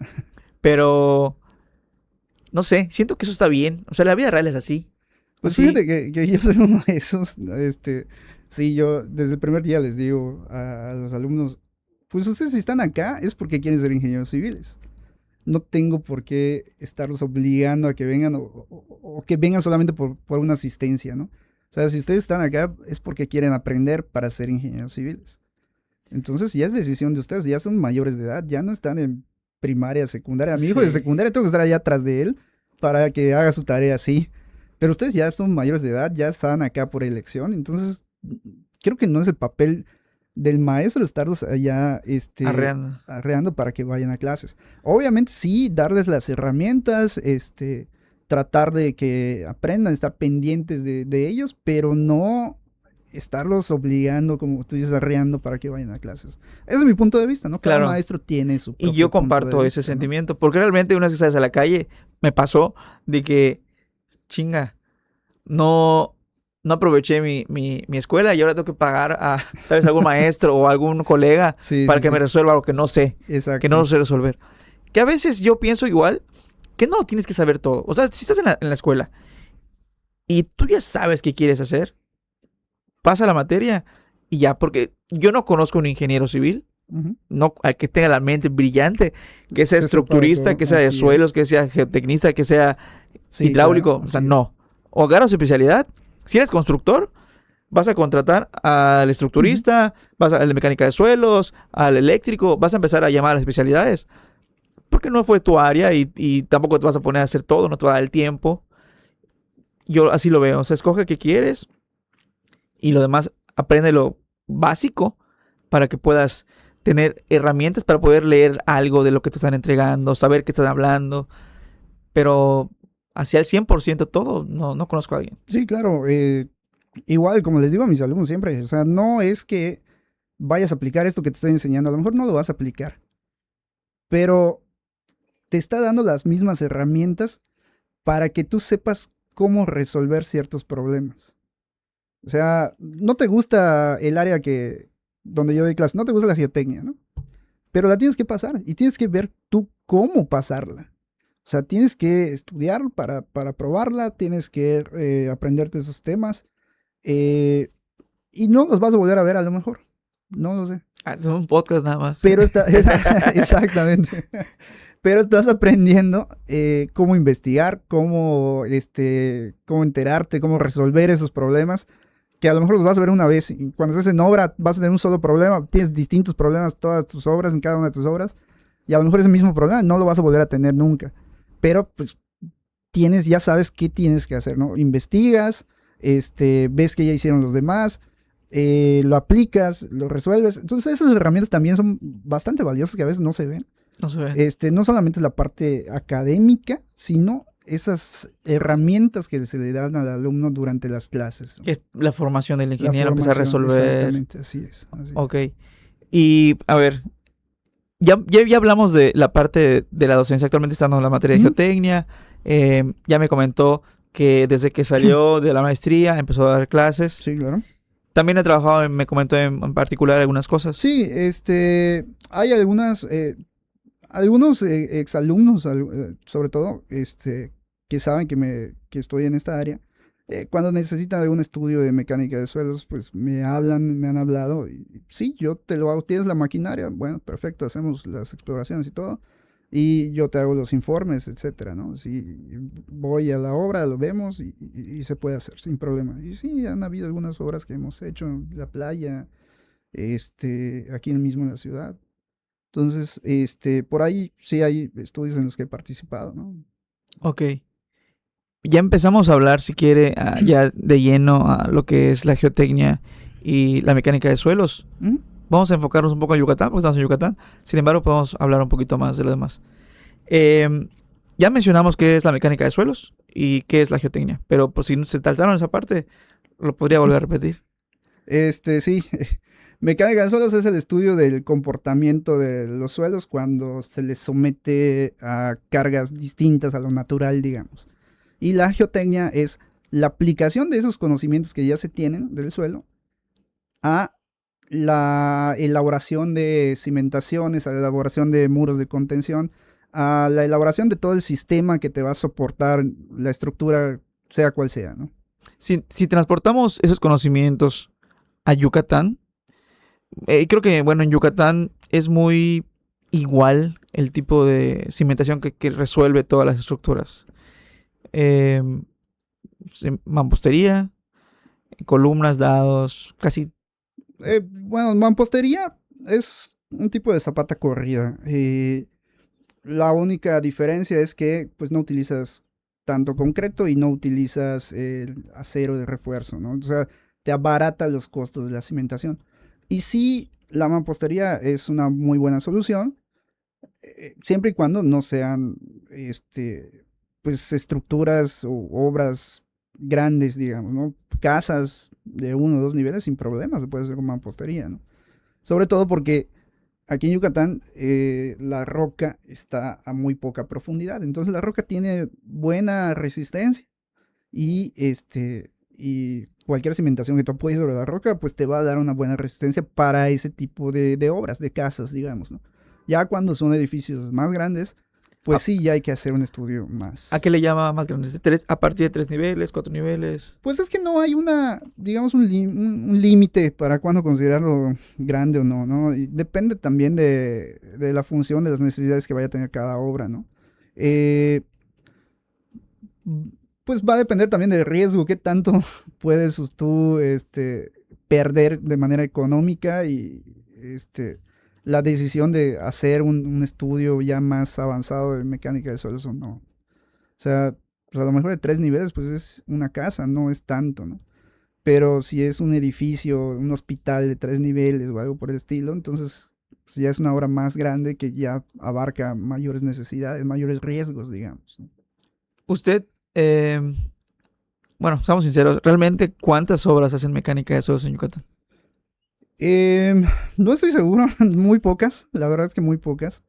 Pero, no sé, siento que eso está bien. O sea, la vida real es así. Pues Así, fíjate que yo soy uno de esos, sí, yo desde el primer día les digo a los alumnos, pues ustedes si están acá es porque quieren ser ingenieros civiles. No tengo por qué estarlos obligando a que vengan o que vengan solamente por una asistencia, ¿no? O sea, si ustedes están acá es porque quieren aprender para ser ingenieros civiles. Entonces ya es decisión de ustedes, ya son mayores de edad, ya no están en primaria, secundaria. A mi hijo de sí. secundaria tengo que estar allá atrás de él para que haga su tarea, sí. Pero ustedes ya son mayores de edad, ya están acá por elección, entonces creo que no es el papel del maestro estarlos allá, Arreando. arreando para que vayan a clases. Obviamente sí, darles las herramientas, tratar de que aprendan, estar pendientes de ellos, pero no estarlos obligando, como tú dices, arreando para que vayan a clases. Ese es mi punto de vista, ¿no? Cada Claro. maestro tiene su Y yo propio punto de comparto ese vista, ¿no? sentimiento. Porque realmente una vez que sales a la calle, me pasó de que, chinga, no, no aproveché mi escuela y ahora tengo que pagar a tal vez algún maestro o algún colega Sí, para sí, que me sí, resuelva algo que no sé, que no exacto. lo sé resolver. Que a veces yo pienso igual, que no lo tienes que saber todo. O sea, si estás en la escuela y tú ya sabes qué quieres hacer, pasa la materia y ya, porque yo no conozco un ingeniero civil, Ujú. no al que tenga la mente brillante, que sea Que sepa de estructurista, todo, que sea de así suelos, es. que sea geotecnista, que sea Sí, claro, hidráulico, o sea, así es. no. O agarra su especialidad. Si eres constructor, vas a contratar al Ujú. estructurista, vas a la mecánica de suelos, al eléctrico, vas a empezar a llamar a las especialidades. Porque no fue tu área y tampoco te vas a poner a hacer todo, no te va a dar el tiempo. Yo así lo veo. O sea, escoge qué quieres y lo demás aprende lo básico para que puedas tener herramientas para poder leer algo de lo que te están entregando, saber qué están hablando, pero hacia el 100% todo, no, no conozco a alguien. Sí, claro. Igual, como les digo a mis alumnos siempre, o sea, no es que vayas a aplicar esto que te estoy enseñando, a lo mejor no lo vas a aplicar, pero te está dando las mismas herramientas para que tú sepas cómo resolver ciertos problemas. O sea, no te gusta el área que donde yo doy clase, no te gusta la geotecnia, ¿no? Pero la tienes que pasar y tienes que ver tú cómo pasarla. O sea, tienes que estudiar para probarla, tienes que aprenderte esos temas eh, y no los vas a volver a ver a lo mejor. No lo sé. Ah, es un podcast nada más. Pero está, exactamente. Pero estás aprendiendo cómo investigar, cómo enterarte, cómo resolver esos problemas, que a lo mejor los vas a ver una vez. Y cuando estés en obra vas a tener un solo problema, tienes distintos problemas todas tus obras, en cada una de tus obras, y a lo mejor ese mismo problema no lo vas a volver a tener nunca. Pero pues ya sabes qué tienes que hacer, ¿no? Investigas, ves que ya hicieron los demás, lo aplicas, lo resuelves. Entonces esas herramientas también son bastante valiosas que a veces no se ven. No se ve. No solamente es la parte académica, sino esas herramientas que se le dan al alumno durante las clases. Que es la formación del La ingeniero, empezar a formación, resolver. exactamente, así es. Así es. Ok. Y a ver, ya hablamos de la parte de la docencia. Actualmente está dando la materia de Ujú. geotecnia. Ya me comentó que desde que salió de la maestría empezó a dar clases. Sí, claro. También he trabajado, me comentó en particular algunas cosas. Sí, hay algunos exalumnos, sobre todo, que saben que estoy en esta área. Cuando necesitan algún estudio de mecánica de suelos, pues me han hablado. Y, sí, yo te lo hago, tienes la maquinaria. Bueno, perfecto, hacemos las exploraciones y todo. y yo te hago los informes, etcétera, ¿no? Si voy a la obra, lo vemos y se puede hacer sin problema. Y sí, han habido algunas obras que hemos hecho en la playa, aquí mismo en la ciudad. Entonces, por ahí sí hay estudios en los que he participado, ¿no? Ok. Ya empezamos a hablar, si quiere, ya de lleno a lo que es la geotecnia y la mecánica de suelos. ¿Mm? Vamos a enfocarnos un poco en Yucatán, porque estamos en Yucatán. Sin embargo, podemos hablar un poquito más de lo demás. Ya mencionamos qué es la mecánica de suelos y qué es la geotecnia, pero por si se saltaron esa parte, lo podría volver a repetir. Sí. Mecánica de suelos es el estudio del comportamiento de los suelos cuando se les somete a cargas distintas a lo natural, digamos. Y la geotecnia es la aplicación de esos conocimientos que ya se tienen del suelo a la elaboración de cimentaciones, a la elaboración de muros de contención, a la elaboración de todo el sistema que te va a soportar la estructura, sea cual sea, ¿no? Si transportamos esos conocimientos a Yucatán, creo que, bueno, en Yucatán es muy igual el tipo de cimentación que resuelve todas las estructuras. Mampostería, columnas, dados, casi. Bueno, mampostería es un tipo de zapata corrida. La única diferencia es que pues no utilizas tanto concreto y no utilizas el acero de refuerzo, ¿no? O sea, te abarata los costos de la cimentación. Y sí, la mampostería es una muy buena solución, siempre y cuando no sean pues estructuras o obras grandes, digamos, ¿no? Casas de 1 o 2 niveles sin problemas se puede hacer con mampostería, ¿no? Sobre todo porque aquí en Yucatán la roca está a muy poca profundidad, entonces la roca tiene buena resistencia y y cualquier cimentación que tú apoyes sobre la roca pues te va a dar una buena resistencia para ese tipo de obras, de casas, digamos, ¿no? Ya cuando son edificios más grandes, pues sí, ya hay que hacer un estudio más. ¿A qué le llama más grandes? ¿A partir de 3 niveles, 4 niveles? Pues es que no hay digamos, un límite para cuándo considerarlo grande o no, ¿no? Y depende también de la función, de las necesidades que vaya a tener cada obra, ¿no? Pues va a depender también del riesgo, qué tanto puedes tú perder de manera económica y la decisión de hacer un estudio ya más avanzado de mecánica de suelos o no. O sea, pues a lo mejor de 3 niveles, pues es una casa, no es tanto, ¿no? Pero si es un edificio, un hospital de 3 niveles o algo por el estilo, entonces pues ya es una obra más grande que ya abarca mayores necesidades, mayores riesgos, digamos, ¿no? Usted, bueno, seamos sinceros, ¿realmente cuántas obras hacen mecánica de suelos en Yucatán? No estoy seguro, muy pocas, la verdad es que muy pocas.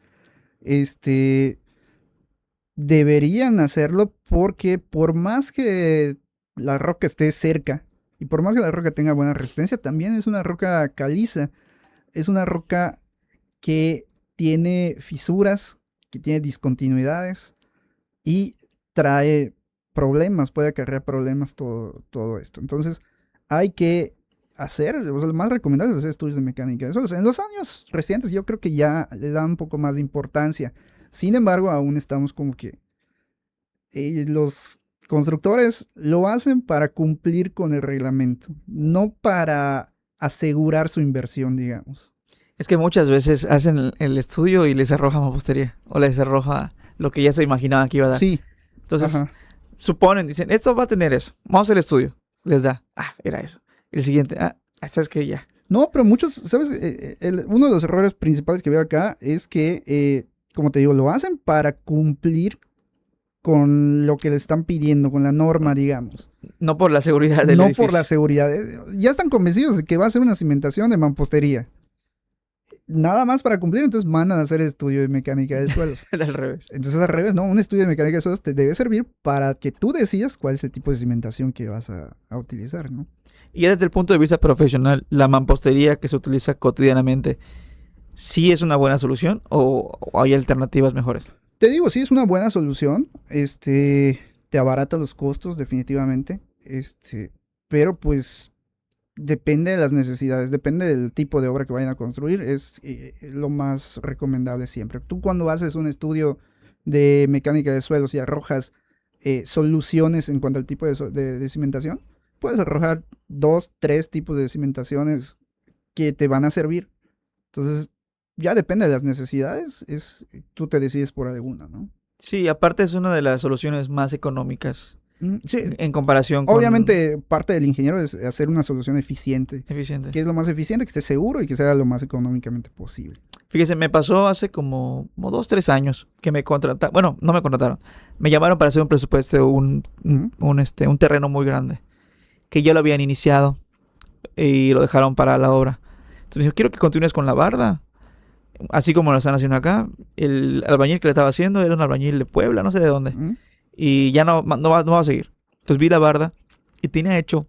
Deberían hacerlo porque por más que la roca esté cerca y por más que la roca tenga buena resistencia, también es una roca caliza, es una roca que tiene fisuras, que tiene discontinuidades y trae problemas, puede acarrear problemas todo esto. Entonces hay que hacer, o sea, lo más recomendable es hacer estudios de mecánica de suelos. En los años recientes yo creo que ya le dan un poco más de importancia. Sin embargo, aún estamos como que los constructores lo hacen para cumplir con el reglamento, no para asegurar su inversión, digamos. Es que muchas veces hacen el estudio y les arroja mampostería o les arroja lo que ya se imaginaban que iba a dar. Sí. Entonces, Ajá. suponen, dicen, esto va a tener eso. Vamos a hacer el estudio. Les da, era eso. Y el siguiente, sabes que ya. No, pero muchos, ¿sabes? Uno de los errores principales que veo acá es que, como te digo, lo hacen para cumplir con lo que le están pidiendo, con la norma, digamos. No por la seguridad del No edificio. por la seguridad. Ya están convencidos de que va a ser una cimentación de mampostería. Nada más para cumplir, entonces mandan a hacer estudio de mecánica de suelos. Es al revés. Entonces al revés, ¿no? Un estudio de mecánica de suelos te debe servir para que tú decidas cuál es el tipo de cimentación que vas a utilizar, ¿no? Y ya desde el punto de vista profesional, la mampostería que se utiliza cotidianamente, ¿sí es una buena solución o hay alternativas mejores? Te digo, sí es una buena solución. Te abarata los costos, definitivamente. Pero pues Depende de las necesidades, depende del tipo de obra que vayan a construir, es lo más recomendable siempre. Tú cuando haces un estudio de mecánica de suelos y arrojas soluciones en cuanto al tipo de cimentación, puedes arrojar 2, 3 tipos de cimentaciones que te van a servir. Entonces, ya depende de las necesidades, tú te decides por alguna, ¿no? Sí, aparte es una de las soluciones más económicas Sí, en comparación con... obviamente parte del ingeniero es hacer una solución eficiente. Eficiente. Que es lo más eficiente, que esté seguro y que sea lo más económicamente posible. Fíjese, me pasó hace como 2, 3 años que me contrataron. Bueno, no me contrataron. Me llamaron para hacer un presupuesto de un terreno muy grande. Que ya lo habían iniciado y lo dejaron para la obra. Entonces me dijo, quiero que continúes con la barda. Así como lo están haciendo acá. El albañil que le estaba haciendo era un albañil de Puebla, no sé de dónde. Y ya no va a seguir. Entonces vi la barda y tenía hecho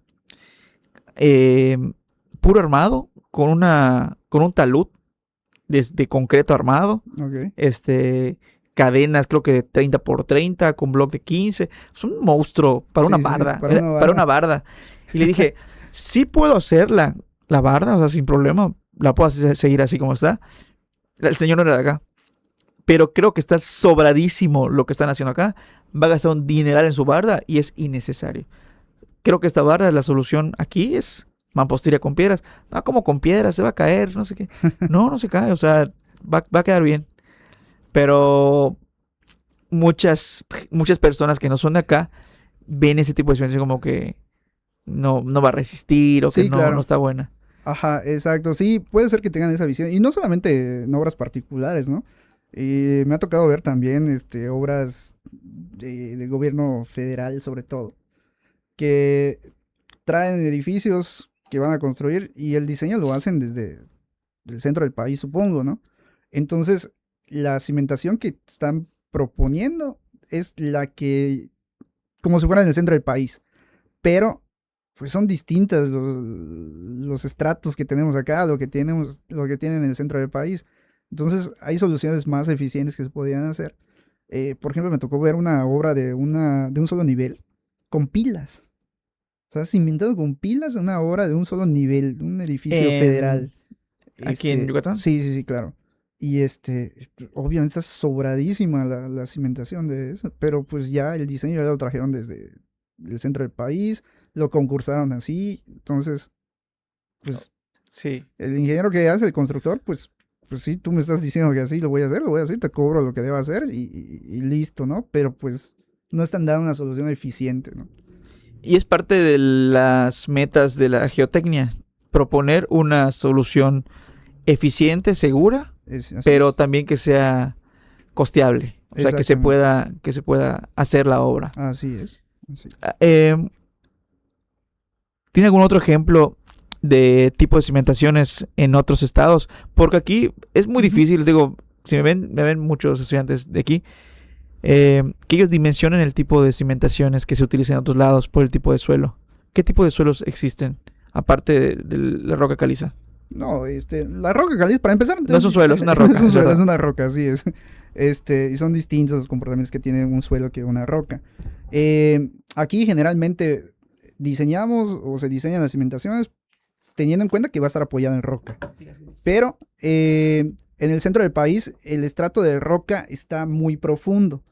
puro armado con un talud de concreto armado. Ok. Cadenas creo que de 30x30 con block de 15. Es un monstruo para una barda. Para una barda. Y le dije, sí puedo hacer la barda, o sea, sin problema. La puedo seguir así como está. El señor no era de acá. Pero creo que está sobradísimo lo que están haciendo acá. Va a gastar un dineral en su barda y es innecesario. Creo que esta barda, la solución aquí es mampostería con piedras. Ah, como con piedras, se va a caer, no sé qué. No se cae, o sea, va a quedar bien. Pero muchas personas que no son de acá ven ese tipo de cimentación como que no va a resistir o que Sí, claro. no está buena. Ajá, exacto. Sí, puede ser que tengan esa visión. Y no solamente en obras particulares, ¿no? Me ha tocado ver también obras de gobierno federal, sobre todo, que traen edificios que van a construir y el diseño lo hacen desde el centro del país, supongo, ¿no? Entonces, la cimentación que están proponiendo es la que, como si fuera en el centro del país, pero pues son distintas los estratos que tenemos acá, lo que tienen en el centro del país. Entonces, hay soluciones más eficientes que se podrían hacer. Por ejemplo, me tocó ver una obra de un solo nivel con pilas. O sea, cimentado con pilas, una obra de un solo nivel, un edificio federal. ¿Aquí en Yucatán? Sí, claro. Y obviamente está sobradísima la cimentación de eso, pero pues ya el diseño ya lo trajeron desde el centro del país, lo concursaron así, entonces, pues, sí. El ingeniero que hace, el constructor, pues sí, tú me estás diciendo que así lo voy a hacer, te cobro lo que deba hacer y listo, ¿no? Pero pues no están dando una solución eficiente, ¿no? Y es parte de las metas de la geotecnia, proponer una solución eficiente, segura, pero también que sea costeable, o sea, que se pueda hacer la obra. Así es. ¿Tiene algún otro ejemplo de tipo de cimentaciones en otros estados? Porque aquí es muy difícil, les digo, si me ven muchos estudiantes de aquí, que ellos dimensionen el tipo de cimentaciones que se utilizan en otros lados por el tipo de suelo. ¿Qué tipo de suelos existen, aparte de la roca caliza? No, la roca caliza, para empezar... No es un suelo, es una roca. No es un suelo, es una roca, así es. Y son distintos los comportamientos que tiene un suelo que una roca. Aquí generalmente diseñamos o se diseñan las cimentaciones teniendo en cuenta que va a estar apoyado en roca. Pero en el centro del país el estrato de roca está muy profundo.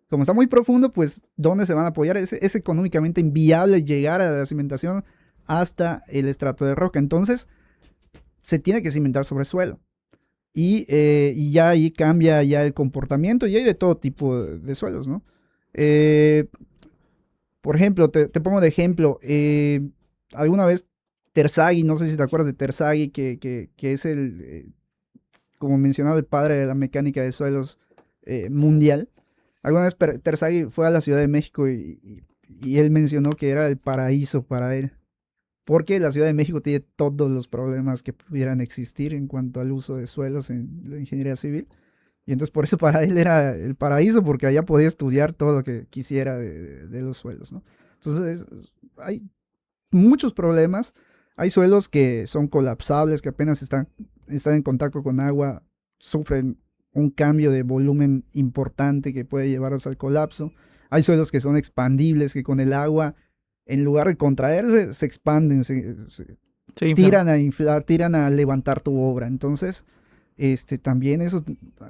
Como está muy profundo, pues ¿dónde se van a apoyar? Es económicamente inviable llegar a la cimentación hasta el estrato de roca. Entonces se tiene que cimentar sobre suelo. Y ya ahí cambia ya el comportamiento y hay de todo tipo de suelos, ¿no? Por ejemplo, te pongo de ejemplo, alguna vez Terzaghi, no sé si te acuerdas de Terzaghi, que es como mencionado, el padre de la mecánica de suelos mundial. Alguna vez Terzaghi fue a la Ciudad de México y él mencionó que era el paraíso para él. Porque la Ciudad de México tiene todos los problemas que pudieran existir en cuanto al uso de suelos en la ingeniería civil. Y entonces por eso para él era el paraíso, porque allá podía estudiar todo lo que quisiera de los suelos, ¿no? Entonces hay muchos problemas. Hay suelos que son colapsables, que apenas están en contacto con agua, sufren un cambio de volumen importante que puede llevarlos al colapso. Hay suelos que son expandibles, que con el agua, en lugar de contraerse, se expanden, Sí, inflama. tiran a inflar, tiran a levantar tu obra. Entonces, también eso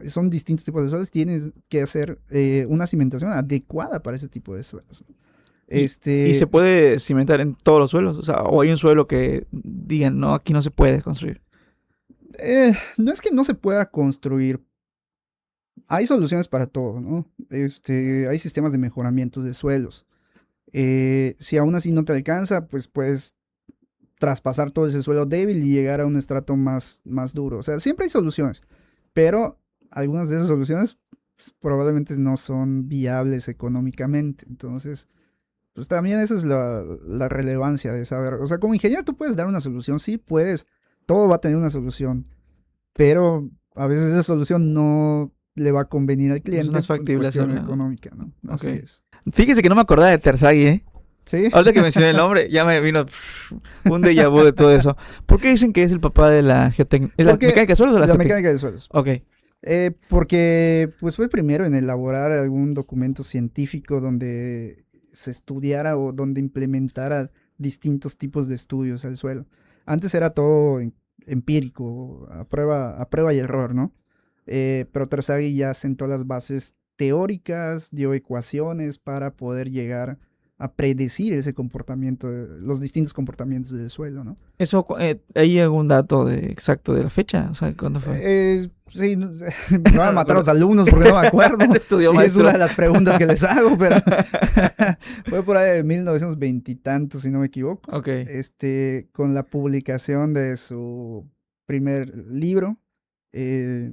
son distintos tipos de suelos. Tienes que hacer una cimentación adecuada para ese tipo de suelos, ¿no? Y se puede cimentar en todos los suelos. O sea, o hay un suelo que digan, no, aquí no se puede construir. No es que no se pueda construir. Hay soluciones para todo, ¿no? Hay sistemas de mejoramiento de suelos. Si aún así no te alcanza, pues puedes traspasar todo ese suelo débil y llegar a un estrato más duro. O sea, siempre hay soluciones, pero algunas de esas soluciones pues, probablemente no son viables económicamente. Entonces, pues también esa es la relevancia de saber. O sea, como ingeniero tú puedes dar una solución, sí puedes, todo va a tener una solución, pero a veces esa solución no le va a convenir al Pues no cliente es por factible cuestión hacerlo. económica, ¿no? Ok. Así es. Fíjese que no me acordaba de Terzaghi, ¿eh? Sí. Ahorita que mencioné el nombre, ya me vino un déjà vu de todo eso. ¿Por qué dicen que es el papá de la geotecnia? ¿Es la Porque mecánica de suelos o la la geotecnia? mecánica de suelos. Ok. Porque pues fue el primero en elaborar algún documento científico donde se estudiara o donde implementara distintos tipos de estudios al suelo. Antes era todo empírico, a prueba y error, ¿no? Pero Terzaghi ya sentó las bases teóricas, dio ecuaciones para poder llegar a predecir ese comportamiento, los distintos comportamientos del suelo, ¿no? Eso, ¿hay algún dato exacto de la fecha? O sea, ¿cuándo fue? Sí, me van a No matar los recuerdo. alumnos porque no me acuerdo. Estudió Y es maestro. una de las preguntas que les hago, pero fue por ahí de 1920 y tanto, si no me equivoco. Ok. Con la publicación de su primer libro. eh,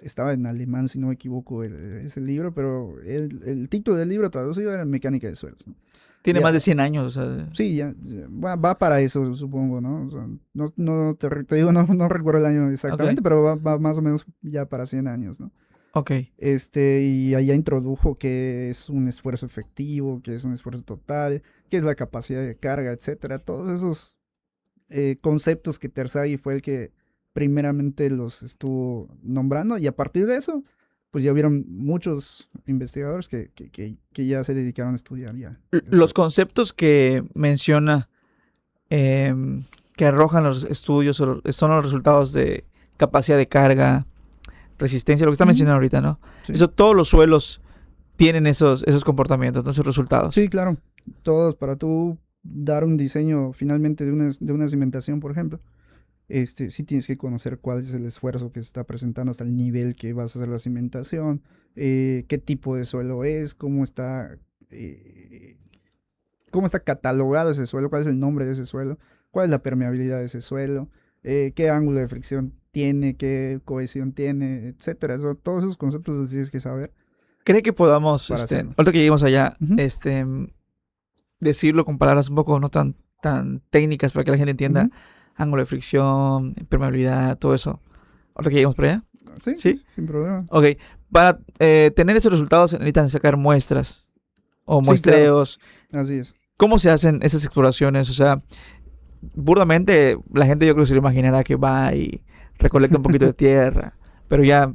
Estaba en alemán, si no me equivoco, ese libro, pero el título del libro traducido era Mecánica de suelos, ¿no? Tiene más de Ya, 100 años, o sea. sí, ya va para eso, supongo, ¿no? O sea, no te digo, no recuerdo el año Ok. exactamente, pero va más o menos ya para 100 años, ¿no? Ok. Y allá introdujo qué es un esfuerzo efectivo, qué es un esfuerzo total, qué es la capacidad de carga, etcétera. Todos esos conceptos que Terzaghi fue el que primeramente los estuvo nombrando y a partir de eso, pues ya hubieron muchos investigadores que ya se dedicaron a estudiar ya el Los suelo. conceptos que menciona, que arrojan los estudios, son los resultados de capacidad de carga, resistencia, lo que está Ujú, mencionando ahorita, ¿no? sí. Eso, todos los suelos tienen esos comportamientos, ¿no? Esos resultados. Sí, claro. Todos para tú dar un diseño finalmente de una cimentación, por ejemplo. Sí tienes que conocer cuál es el esfuerzo que se está presentando hasta el nivel que vas a hacer la cimentación, qué tipo de suelo es, eh, cómo está catalogado ese suelo, cuál es el nombre de ese suelo, cuál es la permeabilidad de ese suelo, qué ángulo de fricción tiene, qué cohesión tiene, etcétera. Todos esos conceptos los tienes que saber ¿Cree que podamos, para hacerlo. ahorita que lleguemos allá, Ujú, decirlo con palabras un poco no tan técnicas para que la gente entienda ujú. ángulo de fricción, permeabilidad, todo eso? Ahorita que lleguemos por allá. Sí, sí, ¿Sí? sí, sin problema. Ok. Para tener esos resultados necesitan sacar muestras o Sí, claro, muestreos. así es. ¿Cómo se hacen esas exploraciones? O sea, burdamente la gente yo creo que se lo imaginará que va y recolecta un poquito de tierra, pero ya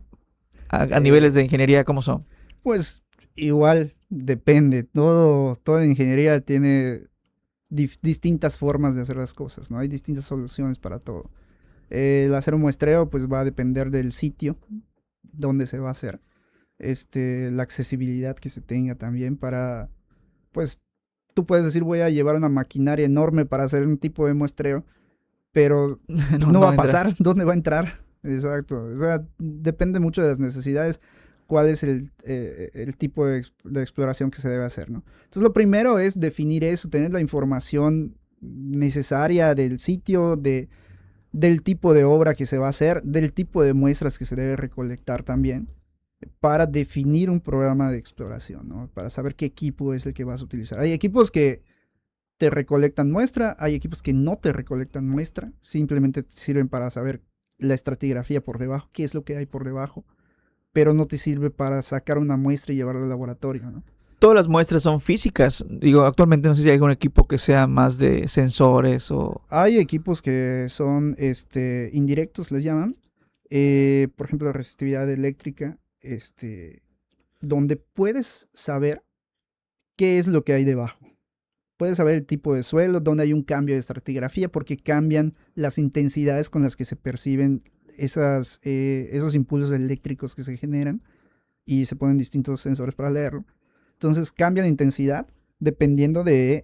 a niveles Eh, de ingeniería, ¿cómo son? pues igual depende, toda ingeniería tiene distintas formas de hacer las cosas, ¿no? Hay distintas soluciones para todo. El hacer un muestreo pues va a depender del sitio donde se va a hacer. La accesibilidad que se tenga también para, pues, tú puedes decir voy a llevar una maquinaria enorme para hacer un tipo de muestreo, pero pues, No, no no va a entra. pasar, ¿dónde va a entrar? Exacto, o sea, depende mucho de las necesidades, cuál es el tipo de exploración que se debe hacer, ¿no? Entonces lo primero es definir eso, tener la información necesaria del sitio, del tipo de obra que se va a hacer, del tipo de muestras que se debe recolectar también, para definir un programa de exploración, ¿no? Para saber qué equipo es el que vas a utilizar. Hay equipos que te recolectan muestra, hay equipos que no te recolectan muestra, simplemente te sirven para saber la estratigrafía por debajo, qué es lo que hay por debajo, pero no te sirve para sacar una muestra y llevarla al laboratorio, ¿no? Todas las muestras son físicas. Digo, actualmente no sé si hay algún equipo que sea más de sensores o... Hay equipos que son indirectos, les llaman, por ejemplo, la resistividad eléctrica, donde puedes saber qué es lo que hay debajo. Puedes saber el tipo de suelo, dónde hay un cambio de estratigrafía, porque cambian las intensidades con las que se perciben esos impulsos eléctricos que se generan y se ponen distintos sensores para leerlo. Entonces cambia la intensidad dependiendo de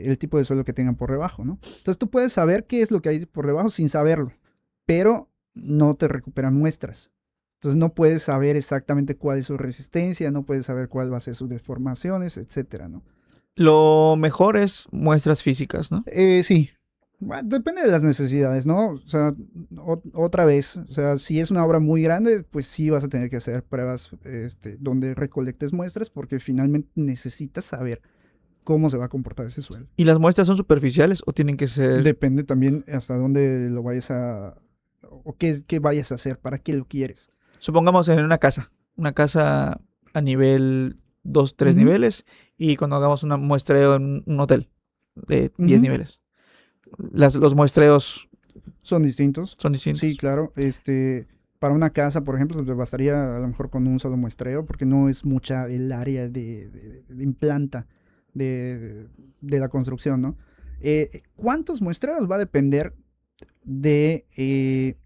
el tipo de suelo que tengan por debajo, ¿no? Entonces tú puedes saber qué es lo que hay por debajo sin saberlo, pero no te recuperan muestras. Entonces no puedes saber exactamente cuál es su resistencia, no puedes saber cuál va a ser sus deformaciones, etcétera, ¿no? Lo mejor es muestras físicas, ¿no? Sí. Bueno, depende de las necesidades, ¿no? O sea, otra vez, o sea, si es una obra muy grande, pues sí vas a tener que hacer pruebas donde recolectes muestras porque finalmente necesitas saber cómo se va a comportar ese suelo. ¿Y las muestras son superficiales o tienen que ser...? Depende también hasta dónde lo vayas o qué vayas a hacer, para qué lo quieres. Supongamos en una casa a nivel 2, 3 niveles, y cuando hagamos una muestreo en un hotel de 10 niveles. Los muestreos son distintos. Son distintos. Sí, claro. Para una casa, por ejemplo, te bastaría a lo mejor con un solo muestreo, porque no es mucha el área de implanta de la construcción, ¿no? ¿Cuántos muestreos? Va a depender de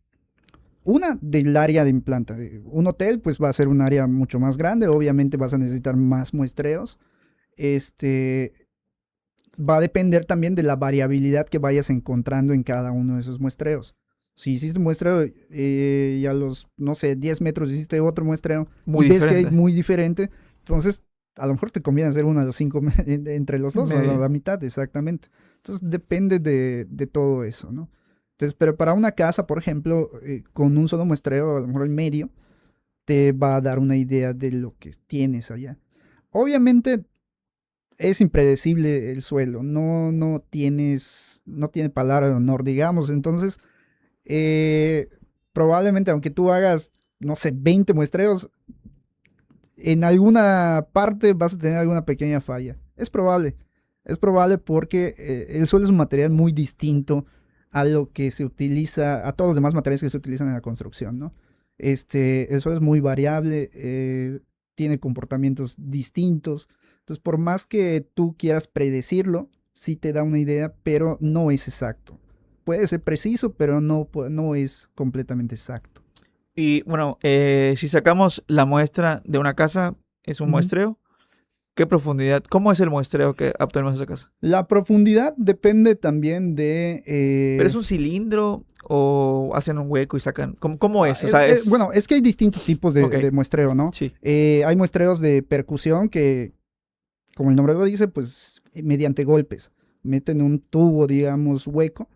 del área de implanta. Un hotel, pues va a ser un área mucho más grande, obviamente vas a necesitar más muestreos. Va a depender también de la variabilidad que vayas encontrando en cada uno de esos muestreos. Si hiciste un muestreo y a los, no sé, 10 metros hiciste otro muestreo y ves que hay muy diferente, entonces a lo mejor te conviene hacer uno a los 5 entre los dos, o a la mitad, exactamente. Entonces depende de todo eso, ¿no? Entonces, pero para una casa, por ejemplo, con un solo muestreo, a lo mejor el medio, te va a dar una idea de lo que tienes allá. Obviamente es impredecible el suelo, no tiene palabra de honor, digamos. Entonces, probablemente aunque tú hagas, no sé, 20 muestreos, en alguna parte vas a tener alguna pequeña falla. Es probable porque el suelo es un material muy distinto a lo que se utiliza, a todos los demás materiales que se utilizan en la construcción, ¿no? El suelo es muy variable, tiene comportamientos distintos. Entonces, por más que tú quieras predecirlo, sí te da una idea, pero no es exacto. Puede ser preciso, pero no es completamente exacto. Y bueno, si sacamos la muestra de una casa, es un muestreo. ¿Qué profundidad? ¿Cómo es el muestreo que obtenemos de esa casa? La profundidad depende también de... ¿Pero es un cilindro o hacen un hueco y sacan? ¿Cómo es? O sea, bueno, es que hay distintos tipos de muestreo, ¿no? Sí. Hay muestreos de percusión que, como el nombre lo dice, pues mediante golpes. Meten un tubo, digamos, hueco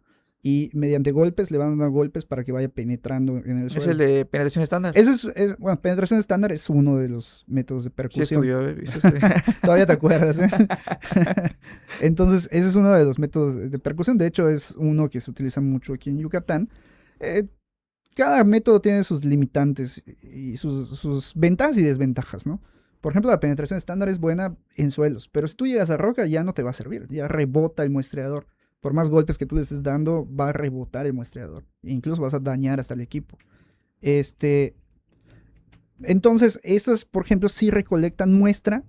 y mediante golpes le van dando golpes para que vaya penetrando en el suelo. ¿Es el de penetración estándar? Bueno, penetración estándar es uno de los métodos de percusión. Sí, Todavía te acuerdas, ¿eh? Entonces, ese es uno de los métodos de percusión. De hecho, es uno que se utiliza mucho aquí en Yucatán. Cada método tiene sus limitantes y sus ventajas y desventajas, ¿no? Por ejemplo, la penetración estándar es buena en suelos, pero si tú llegas a roca ya no te va a servir, ya rebota el muestreador. Por más golpes que tú le estés dando, va a rebotar el muestreador. E incluso vas a dañar hasta el equipo. Entonces, esas, por ejemplo, sí recolectan muestra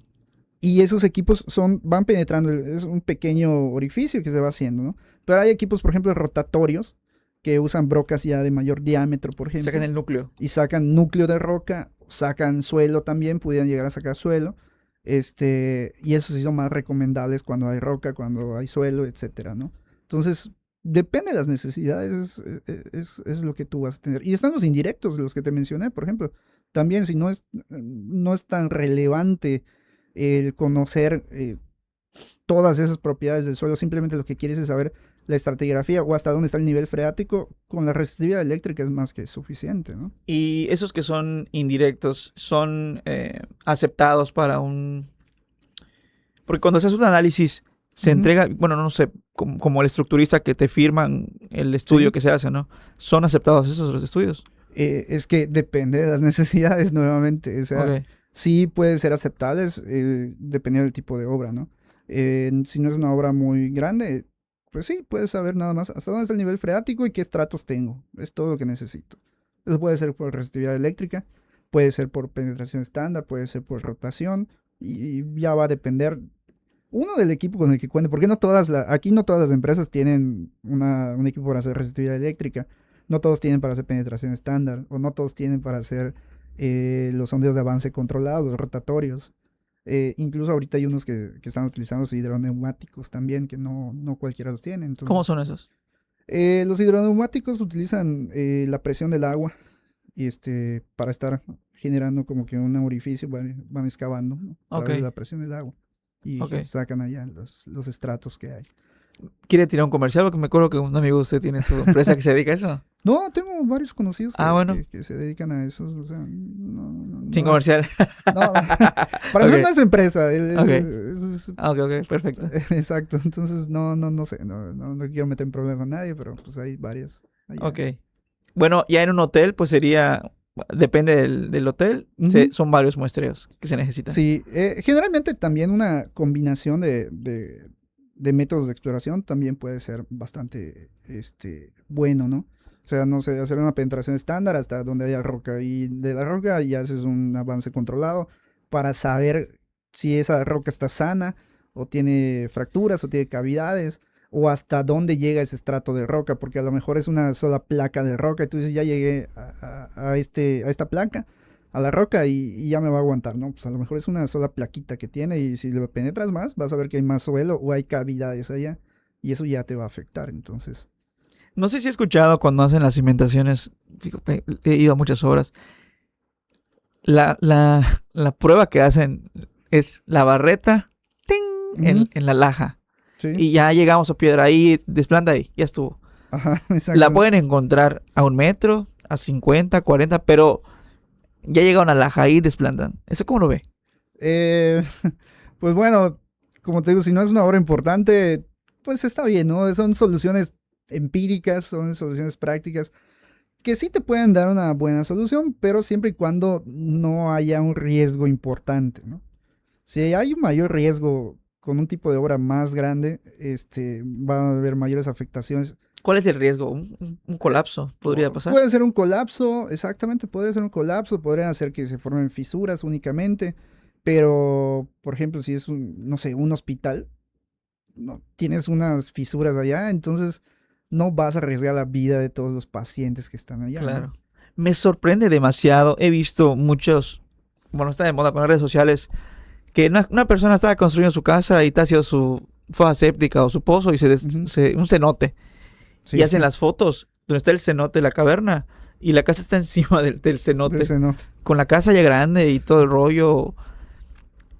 y esos equipos van penetrando. Es un pequeño orificio que se va haciendo, ¿no? Pero hay equipos, por ejemplo, rotatorios que usan brocas ya de mayor diámetro, por ejemplo. Sacan el núcleo. Y sacan núcleo de roca, sacan suelo también, pudieran llegar a sacar suelo. Y esos sí son más recomendables cuando hay roca, cuando hay suelo, etcétera, ¿no? Entonces, depende de las necesidades, es lo que tú vas a tener. Y están los indirectos, los que te mencioné, por ejemplo. También, si no es tan relevante el conocer todas esas propiedades del suelo, simplemente lo que quieres es saber la estratigrafía o hasta dónde está el nivel freático, con la resistividad eléctrica es más que suficiente, ¿no? Y esos que son indirectos, ¿son aceptados para un...? Porque cuando se hace un análisis, se entrega, bueno, no sé, como el estructurista que te firman el estudio que se hace, ¿no? ¿Son aceptados esos los estudios? Es que depende de las necesidades nuevamente, o sea, sí pueden ser aceptables dependiendo del tipo de obra, ¿no? Si no es una obra muy grande, pues sí, puedes saber nada más hasta dónde está el nivel freático y qué estratos tengo, es todo lo que necesito. Eso puede ser por resistividad eléctrica, puede ser por penetración estándar, puede ser por rotación y ya va a depender Uno del equipo con el que cuente, porque aquí no todas las empresas tienen un equipo para hacer resistividad eléctrica, no todos tienen para hacer penetración estándar, o no todos tienen para hacer los sondeos de avance controlados, los rotatorios. Incluso ahorita hay unos que están utilizando los hidroneumáticos también, que no cualquiera los tiene. Entonces, ¿Cómo son esos? los hidroneumáticos utilizan la presión del agua y para estar generando como que un orificio, van excavando, ¿no? A través de la presión del agua y sacan allá los estratos que hay. ¿Quiere tirar un comercial? Porque me acuerdo que un amigo de usted tiene su empresa que se dedica a eso. No, tengo varios conocidos bueno. que se dedican a eso. O sea, sin comercial. Para mí no es su empresa. Ok, perfecto. Exacto, entonces no sé, no quiero meter en problemas a nadie, pero pues hay varios. Ok. Bueno, ya en un hotel, pues sería, depende del hotel, son varios muestreos que se necesitan. Sí, generalmente también una combinación de métodos de exploración también puede ser bastante bueno, ¿no? O sea, no sé, hacer una penetración estándar hasta donde haya roca y de la roca ya haces un avance controlado para saber si esa roca está sana o tiene fracturas o tiene cavidades o hasta dónde llega ese estrato de roca, porque a lo mejor es una sola placa de roca y tú dices, ya llegué a esta placa, a la roca y ya me va a aguantar, ¿no? Pues a lo mejor es una sola plaquita que tiene y si le penetras más vas a ver que hay más suelo o hay cavidades allá y eso ya te va a afectar, entonces. No sé si he escuchado cuando hacen las cimentaciones, he ido a muchas obras, la prueba que hacen es la barreta en la laja. Sí. Y ya llegamos a piedra ahí, desplanta ahí, ya estuvo. Ajá, exacto. La pueden encontrar a 1 metro, a 50, 40, pero ya llega una laja ahí y desplantan. ¿Eso cómo lo ve? Pues bueno, como te digo, si no es una obra importante, pues está bien, ¿no? Son soluciones empíricas, son soluciones prácticas que sí te pueden dar una buena solución, pero siempre y cuando no haya un riesgo importante, ¿no? Si hay un mayor riesgo con un tipo de obra más grande, van a haber mayores afectaciones. ¿Cuál es el riesgo? ¿Un colapso podría pasar? Puede ser un colapso, exactamente, puede ser un colapso, podrían hacer que se formen fisuras únicamente, pero, por ejemplo, si es un hospital, no tienes unas fisuras allá, entonces no vas a arriesgar la vida de todos los pacientes que están allá. Claro. ¿no? Me sorprende demasiado. He visto está de moda con las redes sociales, que una persona estaba construyendo su casa y está haciendo su fosa séptica o su pozo y un cenote. Sí, y hacen las fotos donde está el cenote, la caverna, y la casa está encima del cenote. Con la casa ya grande y todo el rollo.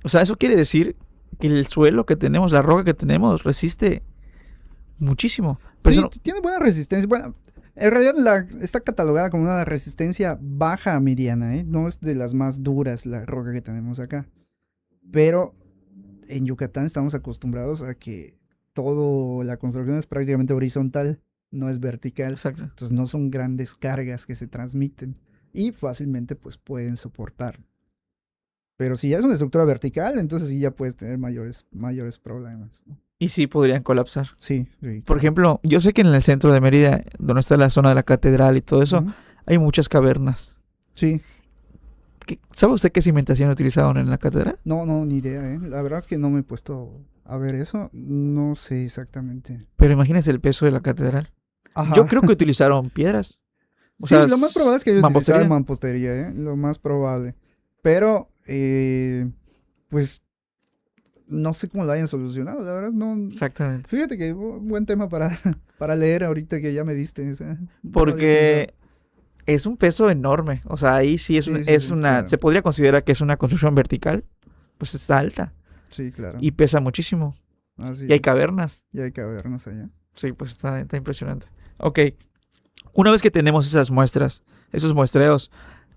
O sea, eso quiere decir que el suelo que tenemos, la roca que tenemos, resiste muchísimo. Pero sí, tiene buena resistencia. Bueno, en realidad está catalogada como una resistencia baja a mediana, ¿eh? No es de las más duras la roca que tenemos acá. Pero en Yucatán estamos acostumbrados a que toda la construcción es prácticamente horizontal, no es vertical. Exacto. Entonces no son grandes cargas que se transmiten y fácilmente pues pueden soportar. Pero si ya es una estructura vertical, entonces sí ya puedes tener mayores problemas, ¿no? Y sí podrían colapsar. Sí. Por ejemplo, yo sé que en el centro de Mérida, donde está la zona de la catedral y todo eso, hay muchas cavernas. Sí. ¿Sabe usted qué cimentación utilizaron en la catedral? No, ni idea, ¿eh? La verdad es que no me he puesto a ver eso. No sé exactamente. Pero imagínese el peso de la catedral. Ajá. Yo creo que utilizaron piedras. O sea, lo más probable es que ellos utilizaran mampostería, ¿eh? Lo más probable. Pero, pues, no sé cómo lo hayan solucionado, la verdad, no. Exactamente. Fíjate que un buen tema para leer ahorita que ya me diste. O sea, porque es un peso enorme. O sea, ahí sí claro. Se podría considerar que es una construcción vertical. Pues está alta. Sí, claro. Y pesa muchísimo. Así y hay cavernas. Y hay cavernas allá. Sí, pues está impresionante. Ok. Una vez que tenemos esas muestras, esos muestreos,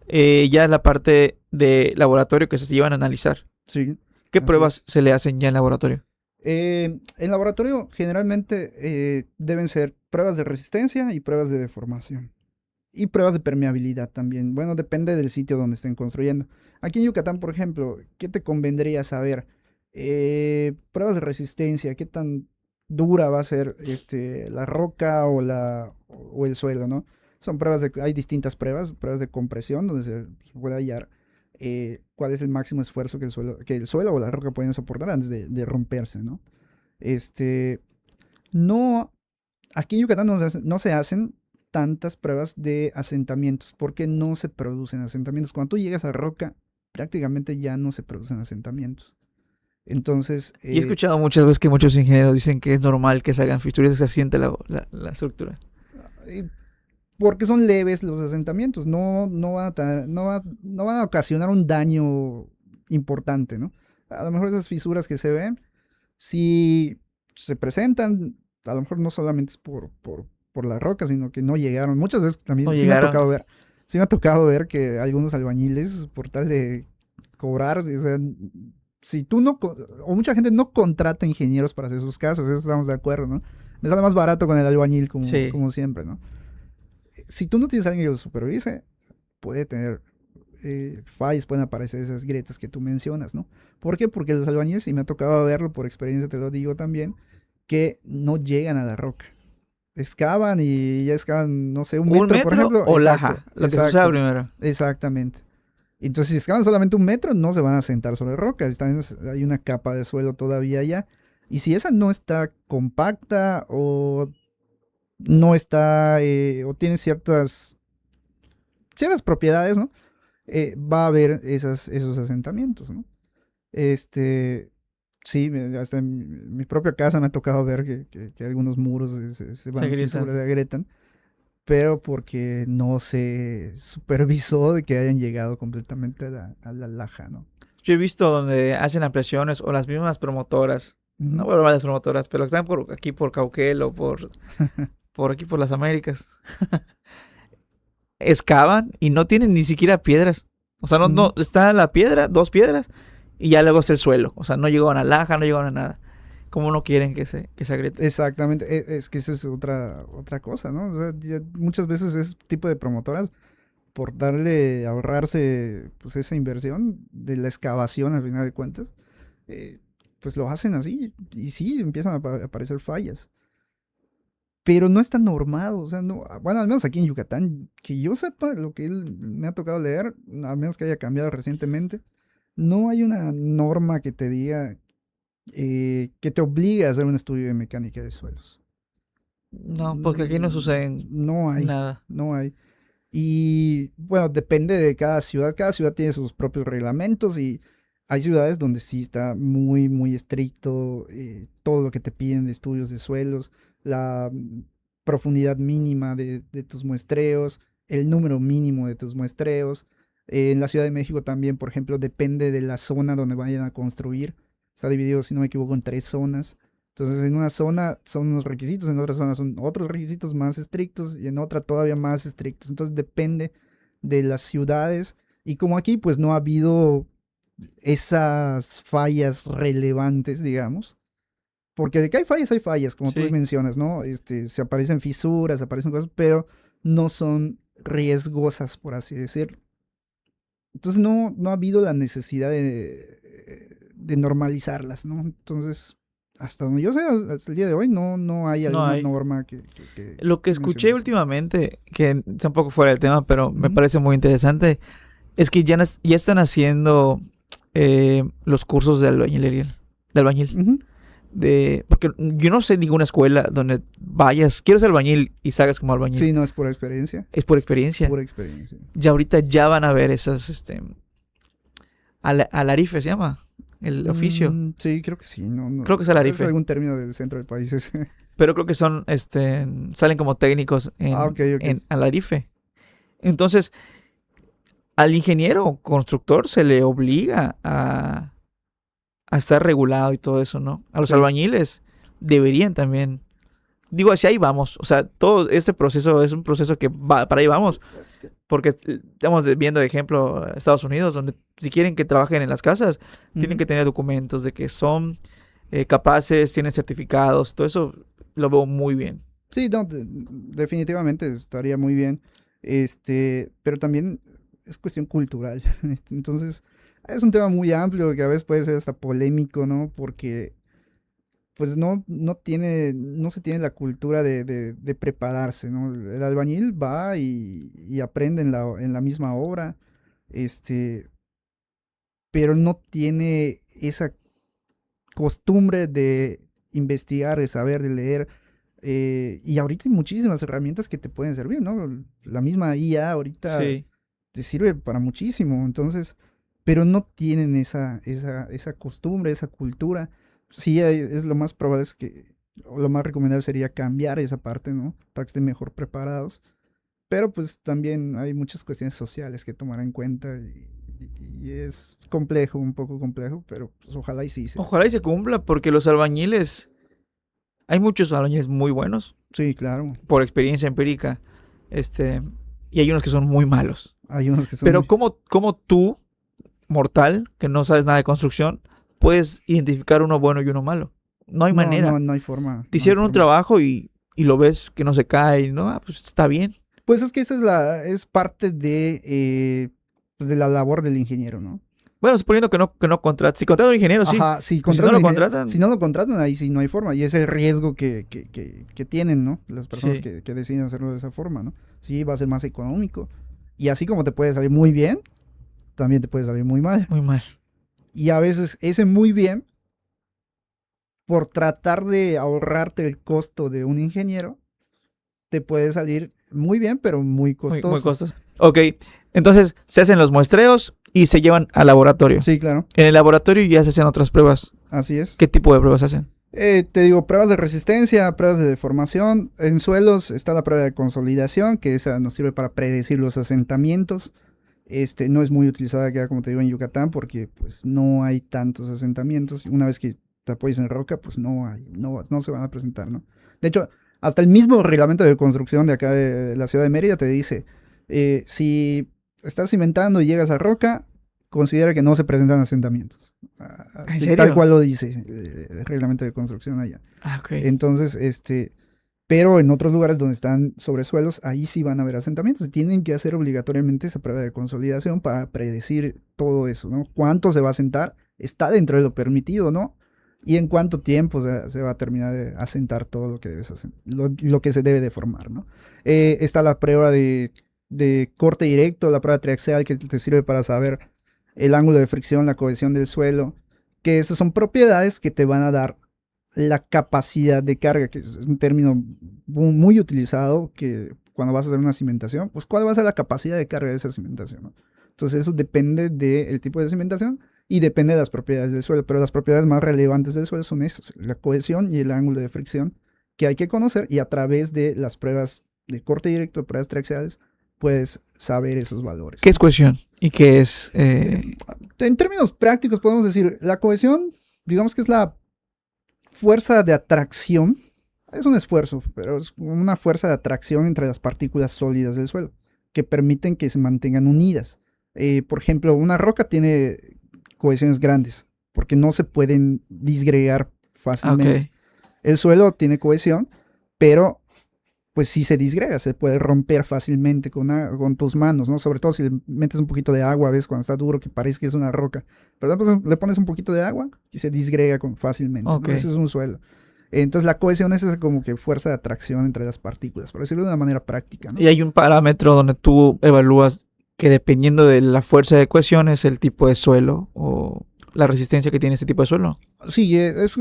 ya es la parte de laboratorio que se llevan a analizar. Sí. ¿Qué pruebas se le hacen ya en laboratorio? En laboratorio generalmente deben ser pruebas de resistencia y pruebas de deformación. Y pruebas de permeabilidad también. Bueno, depende del sitio donde estén construyendo. Aquí en Yucatán, por ejemplo, ¿qué te convendría saber? Pruebas de resistencia, ¿qué tan dura va a ser la roca o el suelo, ¿no? Hay distintas pruebas de compresión donde se puede hallar cuál es el máximo esfuerzo que el suelo o la roca pueden soportar antes de romperse, ¿no? Este, no, aquí en Yucatán no se hacen tantas pruebas de asentamientos porque no se producen asentamientos. Cuando tú llegas a roca, prácticamente ya no se producen asentamientos. Entonces, Y he escuchado muchas veces que muchos ingenieros dicen que es normal que se hagan fisuras y que se asiente la estructura. eh, porque son leves los asentamientos, no van a, no van a ocasionar un daño importante, ¿no? A lo mejor esas fisuras que se ven, si se presentan, a lo mejor no solamente es por la roca, sino que no llegaron. Muchas veces No también llegaron. sí me ha tocado ver que algunos albañiles, por tal de cobrar, o sea, si tú no, o mucha gente no contrata ingenieros para hacer sus casas, eso estamos de acuerdo, ¿no? Me sale más barato con el albañil, Sí. como siempre, ¿no? Si tú no tienes a alguien que lo supervise, puede tener fallas, pueden aparecer esas grietas que tú mencionas, ¿no? ¿Por qué? Porque los albañiles, y me ha tocado verlo por experiencia, te lo digo también, que no llegan a la roca. Excavan y ya excavan, no sé, un ¿Un metro, por metro ejemplo. o Exacto, laja? Lo que se usaba exacto, primero. exactamente. Entonces, si excavan solamente un metro, no se van a sentar sobre roca. Hay una capa de suelo todavía allá. Y si esa no está compacta o no está, o tiene ciertas propiedades, ¿no? Va a haber esos asentamientos, ¿no? Este, sí, hasta en mi propia casa me ha tocado ver que algunos muros se Se van gritan. fisuras, se agrietan, pero porque no se supervisó de que hayan llegado completamente a la laja, ¿no? Yo he visto donde hacen ampliaciones o las mismas promotoras. No Ujú. voy a hablar de las promotoras, pero que están por aquí por Cauquel o por aquí por las Américas. Excavan y no tienen ni siquiera piedras. O sea, no Ujú. está la piedra, dos piedras, y ya luego está el suelo. O sea, no llegaron a laja, no llegaron a nada. ¿Cómo no quieren que se agriete? Exactamente, es que eso es otra cosa, ¿no? O sea, muchas veces ese tipo de promotoras, por ahorrarse pues esa inversión de la excavación al final de cuentas, eh, pues lo hacen así y sí, empiezan a aparecer fallas. Pero no está normado, o sea, no, bueno, al menos aquí en Yucatán, que yo sepa, lo que él me ha tocado leer, al menos que haya cambiado recientemente, no hay una norma que te diga, que te obligue a hacer un estudio de mecánica de suelos. No, porque aquí no sucede No hay, nada. no hay. Y bueno, depende de cada ciudad tiene sus propios reglamentos y hay ciudades donde sí está muy, muy estricto, todo lo que te piden de estudios de suelos, la profundidad mínima de tus muestreos, el número mínimo de tus muestreos. En la Ciudad de México también, por ejemplo, depende de la zona donde vayan a construir. Está dividido, si no me equivoco, en 3 zonas. Entonces, en una zona son unos requisitos, en otra zona son otros requisitos más estrictos y en otra todavía más estrictos. Entonces, depende de las ciudades. Y como aquí, pues no ha habido esas fallas relevantes, digamos. Porque de que hay fallas, como tú Sí. mencionas, ¿no? Se aparecen fisuras, aparecen cosas, pero no son riesgosas, por así decirlo. Entonces, no ha habido la necesidad de normalizarlas, ¿no? Entonces, hasta donde yo sé, hasta el día de hoy no hay No alguna hay. norma Lo que que mencione escuché eso. últimamente, que está un poco fuera del tema, pero me Ujú, parece muy interesante, es que ya están haciendo los cursos de albañilería, de albañil. ujú. Porque yo no sé ninguna escuela donde vayas, quiero ser albañil y salgas como albañil. Sí, no es por experiencia, Es por experiencia. pura experiencia. Ya ahorita ya van a ver esas, alarife se llama, el oficio. Sí, creo que sí, Creo que es es alarife. algún término del centro del país ese. Pero creo que son, salen como técnicos Ok, ok. en alarife. Entonces, al ingeniero constructor se le obliga a estar regulado y todo eso, ¿no? A los Sí. albañiles deberían también. Digo, hacia ahí vamos. O sea, todo este proceso es un proceso que va, para ahí vamos. Porque estamos viendo, de ejemplo, Estados Unidos, donde si quieren que trabajen en las casas, tienen Ujú. que tener documentos de que son capaces, tienen certificados, todo eso lo veo muy bien. Sí, no, definitivamente estaría muy bien. Pero también es cuestión cultural. Entonces, es un tema muy amplio que a veces puede ser hasta polémico, ¿no? Porque pues no se tiene la cultura de prepararse, ¿no? El albañil va y aprende en la misma obra. Este, pero no tiene esa costumbre de investigar, de saber, de leer. Y ahorita hay muchísimas herramientas que te pueden servir, ¿no? La misma IA ahorita Sí. te sirve para muchísimo, entonces, pero no tienen esa costumbre, esa cultura. Sí, es lo más probable es que, o lo más recomendable sería cambiar esa parte, ¿no? Para que estén mejor preparados. Pero pues también hay muchas cuestiones sociales que tomar en cuenta y es complejo, un poco complejo, pero pues ojalá y sí. Ojalá y se cumpla, porque los albañiles, hay muchos albañiles muy buenos, Sí, claro. por experiencia empírica, y hay unos que son muy malos. Hay unos que son Pero muy... ¿cómo tú, mortal, que no sabes nada de construcción, puedes identificar uno bueno y uno malo? No hay manera. No hay forma. Te No hay hicieron un forma. trabajo y lo ves que no se cae, ¿no? Ah, pues está bien. Pues es que esa es parte pues de la labor del ingeniero, ¿no? Bueno, suponiendo que no contratan. Si contratan a un ingeniero, sí. Ajá, si Pero si no lo contratan, si contratan, no lo contratan, ahí sí no hay forma. Y es el riesgo que tienen, ¿no? Las personas sí, que deciden hacerlo de esa forma, ¿no? Sí, va a ser más económico. Y así como te puede salir muy bien, también te puede salir muy mal. muy mal. Y a veces ese muy bien, por tratar de ahorrarte el costo de un ingeniero, te puede salir muy bien, pero muy Muy costoso. costoso. Ok, entonces se hacen los muestreos y se llevan al laboratorio. Sí, claro, En el laboratorio ya se hacen otras pruebas. así es. ¿Qué tipo de pruebas hacen? Te digo, pruebas de resistencia, pruebas de deformación. En suelos está la prueba de consolidación, que esa nos sirve para predecir los asentamientos. No es muy utilizada acá, como te digo, en Yucatán, porque pues no hay tantos asentamientos. Una vez que te apoyes en roca, pues no se van a presentar, ¿no? De hecho, hasta el mismo reglamento de construcción de acá de la ciudad de Mérida te dice, si estás cimentando y llegas a roca, considera que no se presentan asentamientos. ¿En Tal serio? cual lo dice el reglamento de construcción allá. Ah, ok. Entonces, pero en otros lugares donde están sobre suelos, ahí sí van a haber asentamientos y tienen que hacer obligatoriamente esa prueba de consolidación para predecir todo eso, ¿no? ¿Cuánto se va a asentar? ¿Está dentro de lo permitido, no? Y en cuánto tiempo se va a terminar de asentar todo lo que debes hacer, lo que se debe de formar, ¿no? Está la prueba de corte directo, la prueba triaxial que te sirve para saber el ángulo de fricción, la cohesión del suelo, que esas son propiedades que te van a dar la capacidad de carga, que es un término muy utilizado que cuando vas a hacer una cimentación, pues cuál va a ser la capacidad de carga de esa cimentación, ¿no? Entonces eso depende del tipo de cimentación y depende de las propiedades del suelo, pero las propiedades más relevantes del suelo son esas, la cohesión y el ángulo de fricción que hay que conocer y a través de las pruebas de corte directo, pruebas triaxiales, puedes saber esos valores. ¿Qué es cohesión? ¿Y qué es...? En términos prácticos podemos decir, la cohesión, digamos que es la fuerza de atracción, es un esfuerzo, pero es una fuerza de atracción entre las partículas sólidas del suelo, que permiten que se mantengan unidas. Por ejemplo, una roca tiene cohesiones grandes, porque no se pueden disgregar fácilmente. Ok. El suelo tiene cohesión, pero pues sí se disgrega, se puede romper fácilmente con tus manos, ¿no? Sobre todo si le metes un poquito de agua, ves cuando está duro que parece que es una roca, pero le pones un poquito de agua y se disgrega fácilmente, Ok. ¿no? Ese es un suelo. Entonces la cohesión es esa como que fuerza de atracción entre las partículas, por decirlo de una manera práctica, ¿no? Y hay un parámetro donde tú evalúas que dependiendo de la fuerza de cohesión es el tipo de suelo o la resistencia que tiene ese tipo de suelo. Sí, es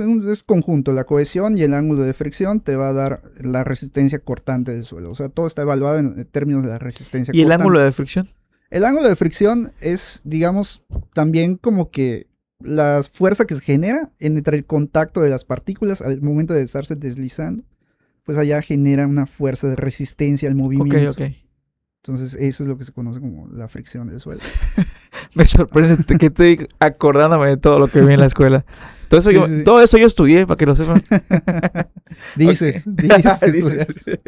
conjunto, la cohesión y el ángulo de fricción te va a dar la resistencia cortante del suelo, o sea, todo está evaluado en términos de la resistencia ¿Y el cortante. ángulo de fricción? El ángulo de fricción es, digamos, también como que la fuerza que se genera entre el contacto de las partículas al momento de estarse deslizando, pues allá genera una fuerza de resistencia al movimiento. Ok. Entonces eso es lo que se conoce como la fricción del suelo. Me sorprende que estoy acordándome de todo lo que vi en la escuela. Todo eso, Sí, yo, sí, sí. todo eso yo estudié, para que lo sepan. Dices que Dices. estudiaste.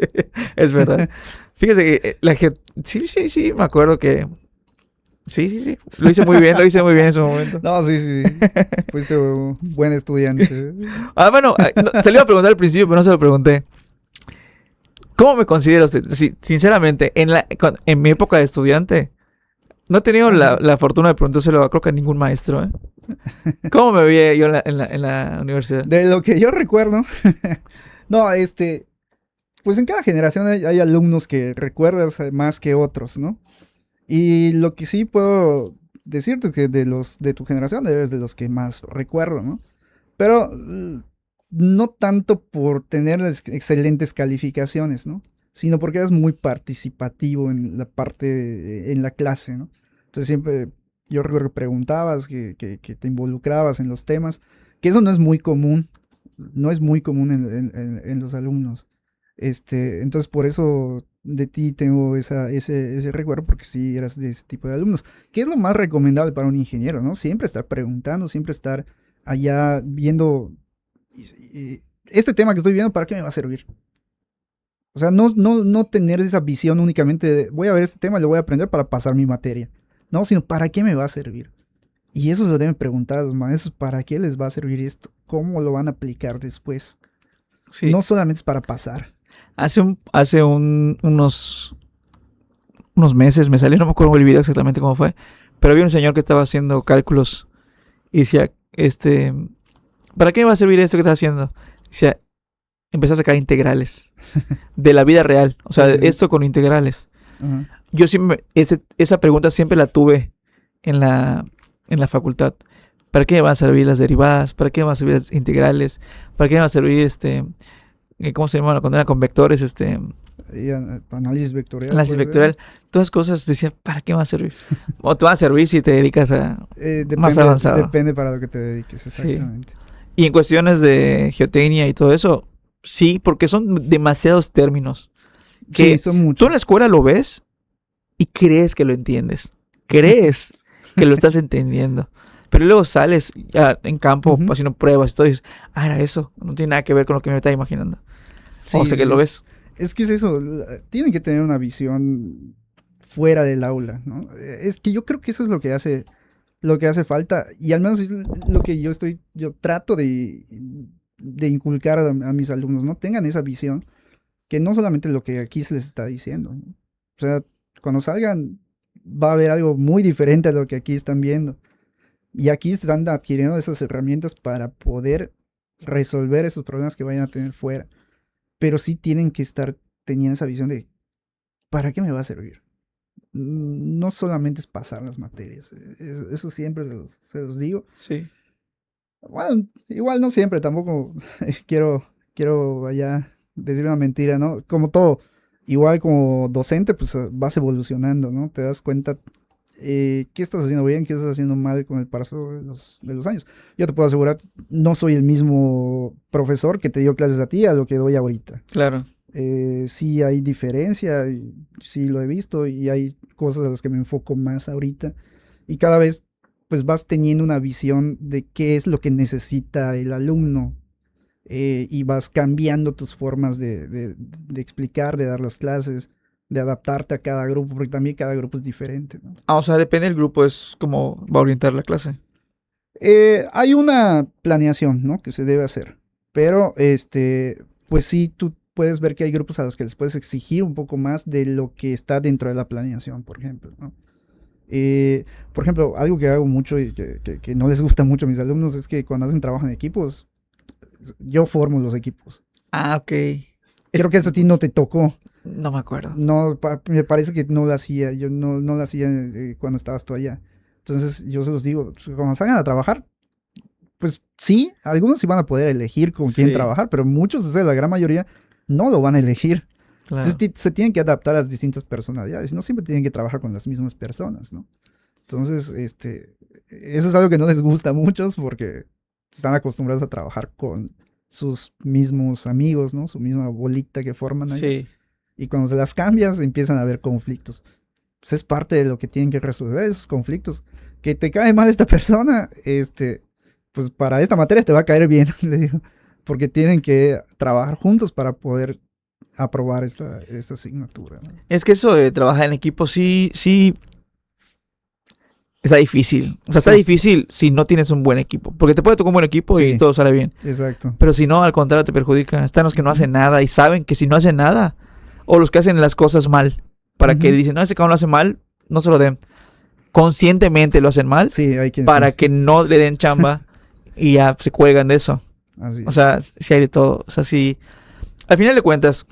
Es verdad. Fíjese que sí, me acuerdo que... Sí. Lo hice muy bien en ese momento. No, sí. Fuiste un buen estudiante. Bueno, se lo iba a preguntar al principio, pero no se lo pregunté. ¿Cómo me considero usted? Sí, sinceramente, en mi época de estudiante, no he tenido la fortuna de preguntárselo a creo que a ningún maestro, ¿eh? ¿Cómo me veía yo en la universidad? De lo que yo recuerdo, no, pues en cada generación hay alumnos que recuerdas más que otros, ¿no? Y lo que sí puedo decirte que de tu generación eres de los que más recuerdo, ¿no? Pero no tanto por tener excelentes calificaciones, ¿no? Sino porque eres muy participativo en la parte, en la clase, ¿no? Entonces siempre, yo recuerdo que preguntabas, que te involucrabas en los temas, que eso no es muy común, no es muy común en los alumnos. Entonces por eso de ti tengo ese recuerdo, porque sí eras de ese tipo de alumnos. ¿Qué es lo más recomendable para un ingeniero, no? Siempre estar preguntando, siempre estar allá viendo este tema que estoy viendo, ¿para qué me va a servir? O sea, no tener esa visión únicamente de voy a ver este tema y lo voy a aprender para pasar mi materia. No, sino ¿para qué me va a servir? Y eso se lo deben preguntar a los maestros, ¿para qué les va a servir esto? ¿Cómo lo van a aplicar después? Sí. No solamente es para pasar. Hace unos meses me salió, no me acuerdo el video exactamente cómo fue, pero había un señor que estaba haciendo cálculos y decía, ¿para qué me va a servir esto que estás haciendo? Decía, empecé a sacar integrales de la vida real, o sea, Sí. esto con integrales. Uh-huh. Yo siempre, esa pregunta siempre la tuve en la facultad. ¿Para qué me van a servir las derivadas? ¿Para qué me van a servir las integrales? ¿Para qué me va a servir ¿cómo se llama? Cuando era con vectores, Y análisis vectorial. análisis vectorial, todas las cosas decía, ¿para qué me va a servir? O te va a servir si te dedicas a más avanzado. Depende para lo que te dediques, exactamente. Sí. Y en cuestiones de geotecnia y todo eso, sí, porque son demasiados términos. Que Sí, son muchos. tú en la escuela lo ves y crees que lo entiendes. Crees que lo estás entendiendo. Pero luego sales ya en campo Uh-huh. haciendo pruebas y todo y dices, era eso. No tiene nada que ver con lo que me estaba imaginando. Sí, O sea que sí. lo ves. Es que es eso, tienen que tener una visión fuera del aula, ¿no? Es que yo creo que eso es lo que hace falta, y al menos es lo que yo trato de inculcar a mis alumnos, ¿no? Tengan esa visión, que no solamente lo que aquí se les está diciendo, ¿no? O sea, cuando salgan va a haber algo muy diferente a lo que aquí están viendo. Y aquí están adquiriendo esas herramientas para poder resolver esos problemas que vayan a tener fuera. Pero sí tienen que estar teniendo esa visión de ¿para qué me va a servir? No solamente es pasar las materias. Eso siempre se los digo. Sí. Bueno, igual no siempre, tampoco quiero allá decir una mentira, ¿no? Como todo, igual como docente, pues vas evolucionando, ¿no? Te das cuenta qué estás haciendo bien, qué estás haciendo mal con el paso de los años. Yo te puedo asegurar, no soy el mismo profesor que te dio clases a ti a lo que doy ahorita. Claro. Sí hay diferencia, sí lo he visto y hay cosas a las que me enfoco más ahorita. Y cada vez pues vas teniendo una visión de qué es lo que necesita el alumno y vas cambiando tus formas de explicar, de dar las clases, de adaptarte a cada grupo, porque también cada grupo es diferente, ¿no? O sea, depende del grupo, es como va a orientar la clase. Hay una planeación, ¿no? Que se debe hacer, pero pues sí, tú puedes ver que hay grupos a los que les puedes exigir un poco más de lo que está dentro de la planeación, por ejemplo, ¿no? Por ejemplo, algo que hago mucho y que no les gusta mucho a mis alumnos es que cuando hacen trabajo en equipos, yo formo los equipos. Ah, ok. Creo que eso a ti no te tocó. No me acuerdo. No, me parece que no lo hacía. Yo no lo hacía cuando estabas tú allá. Entonces yo se los digo, cuando salgan a trabajar, pues sí, algunos sí van a poder elegir con quién trabajar, pero muchos, o sea, la gran mayoría no lo van a elegir. Claro. Entonces se tienen que adaptar a las distintas personalidades. No siempre tienen que trabajar con las mismas personas, ¿no? Entonces, eso es algo que no les gusta a muchos porque están acostumbrados a trabajar con sus mismos amigos, ¿no? Su misma bolita que forman ahí. Sí. Y cuando se las cambias, empiezan a haber conflictos. Pues es parte de lo que tienen que resolver esos conflictos. Que te cae mal esta persona, pues para esta materia te va a caer bien, le digo. Porque tienen que trabajar juntos para poder aprobar esta asignatura, ¿no? Es que eso de trabajar en equipo sí está difícil. O sea, está difícil si no tienes un buen equipo. Porque te puede tocar un buen equipo y todo sale bien. Exacto. Pero si no, al contrario, te perjudica. Están los que no hacen nada y saben que si no hacen nada, o los que hacen las cosas mal, para que dicen, no, ese cabrón lo hace mal, no se lo den. Conscientemente lo hacen mal, hay quien para que no le den chamba y ya se cuelgan de eso. Así o sea, sí hay de todo. O sea, sí. Al final de cuentas,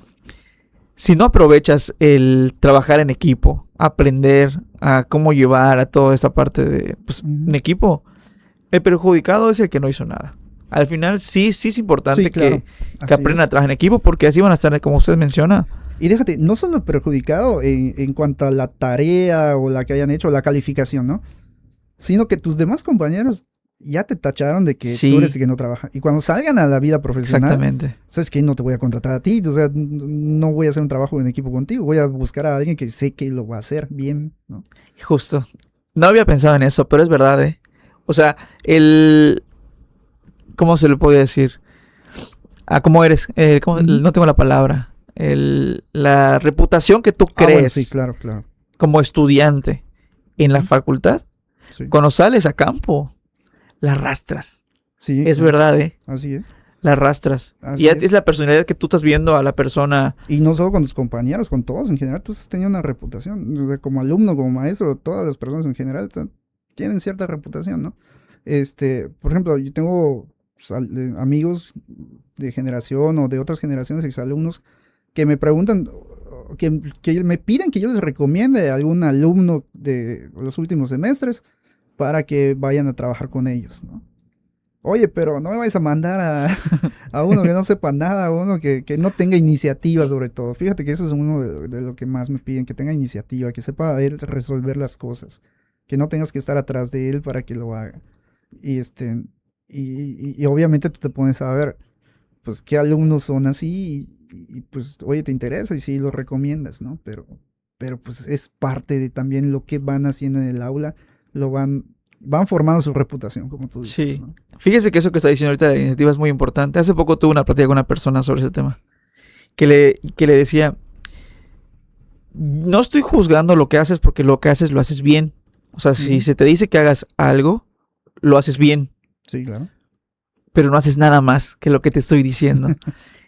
si no aprovechas el trabajar en equipo aprender a cómo llevar a toda esta parte de pues, un equipo, el perjudicado es el que no hizo nada. Al final sí es importante Sí, claro. que aprendan a trabajar en equipo, porque así van a estar, como usted menciona. Y déjate, no solo perjudicado en cuanto a la tarea o la que hayan hecho, la calificación, ¿no? Sino que tus demás compañeros ya te tacharon de que Sí. tú eres el que no trabaja. Y cuando salgan a la vida profesional, Exactamente. sabes que no te voy a contratar a ti, o sea, no voy a hacer un trabajo en equipo contigo, voy a buscar a alguien que sé que lo va a hacer bien, ¿no? Justo. No había pensado en eso, pero es verdad, ¿eh? O sea, ¿cómo se le puede decir? ¿Cómo eres? No tengo la palabra. La reputación que tú crees Bueno, sí, claro. como estudiante en la facultad, Sí, cuando sales a campo, la arrastras. sí, Es claro, verdad, ¿eh? así es. La arrastras. Así Y es. es la personalidad que tú estás viendo a la persona. Y no solo con tus compañeros, con todos en general, tú has tenido una reputación, o sea, como alumno, como maestro, todas las personas en general tienen cierta reputación, ¿no? Por ejemplo, yo tengo amigos de generación o de otras generaciones, exalumnos, que me preguntan, que me piden que yo les recomiende a algún alumno de los últimos semestres para que vayan a trabajar con ellos, ¿no? Oye, pero no me vais a mandar a uno que no sepa nada, a uno que no tenga iniciativa sobre todo. Fíjate que eso es uno de lo que más me piden, que tenga iniciativa, que sepa él resolver las cosas, que no tengas que estar atrás de él para que lo haga. Y y obviamente tú te pones a ver, pues, qué alumnos son así pues, oye, te interesa y sí lo recomiendas, ¿no? Pero pues es parte de también lo que van haciendo en el aula, van formando su reputación, como tú dices, Sí. ¿no? Fíjese que eso que está diciendo ahorita de la iniciativa es muy importante. Hace poco tuve una plática con una persona sobre ese tema. Que le decía, no estoy juzgando lo que haces porque lo que haces lo haces bien. O sea, si se te dice que hagas algo, lo haces bien. Sí, claro. Pero no haces nada más que lo que te estoy diciendo.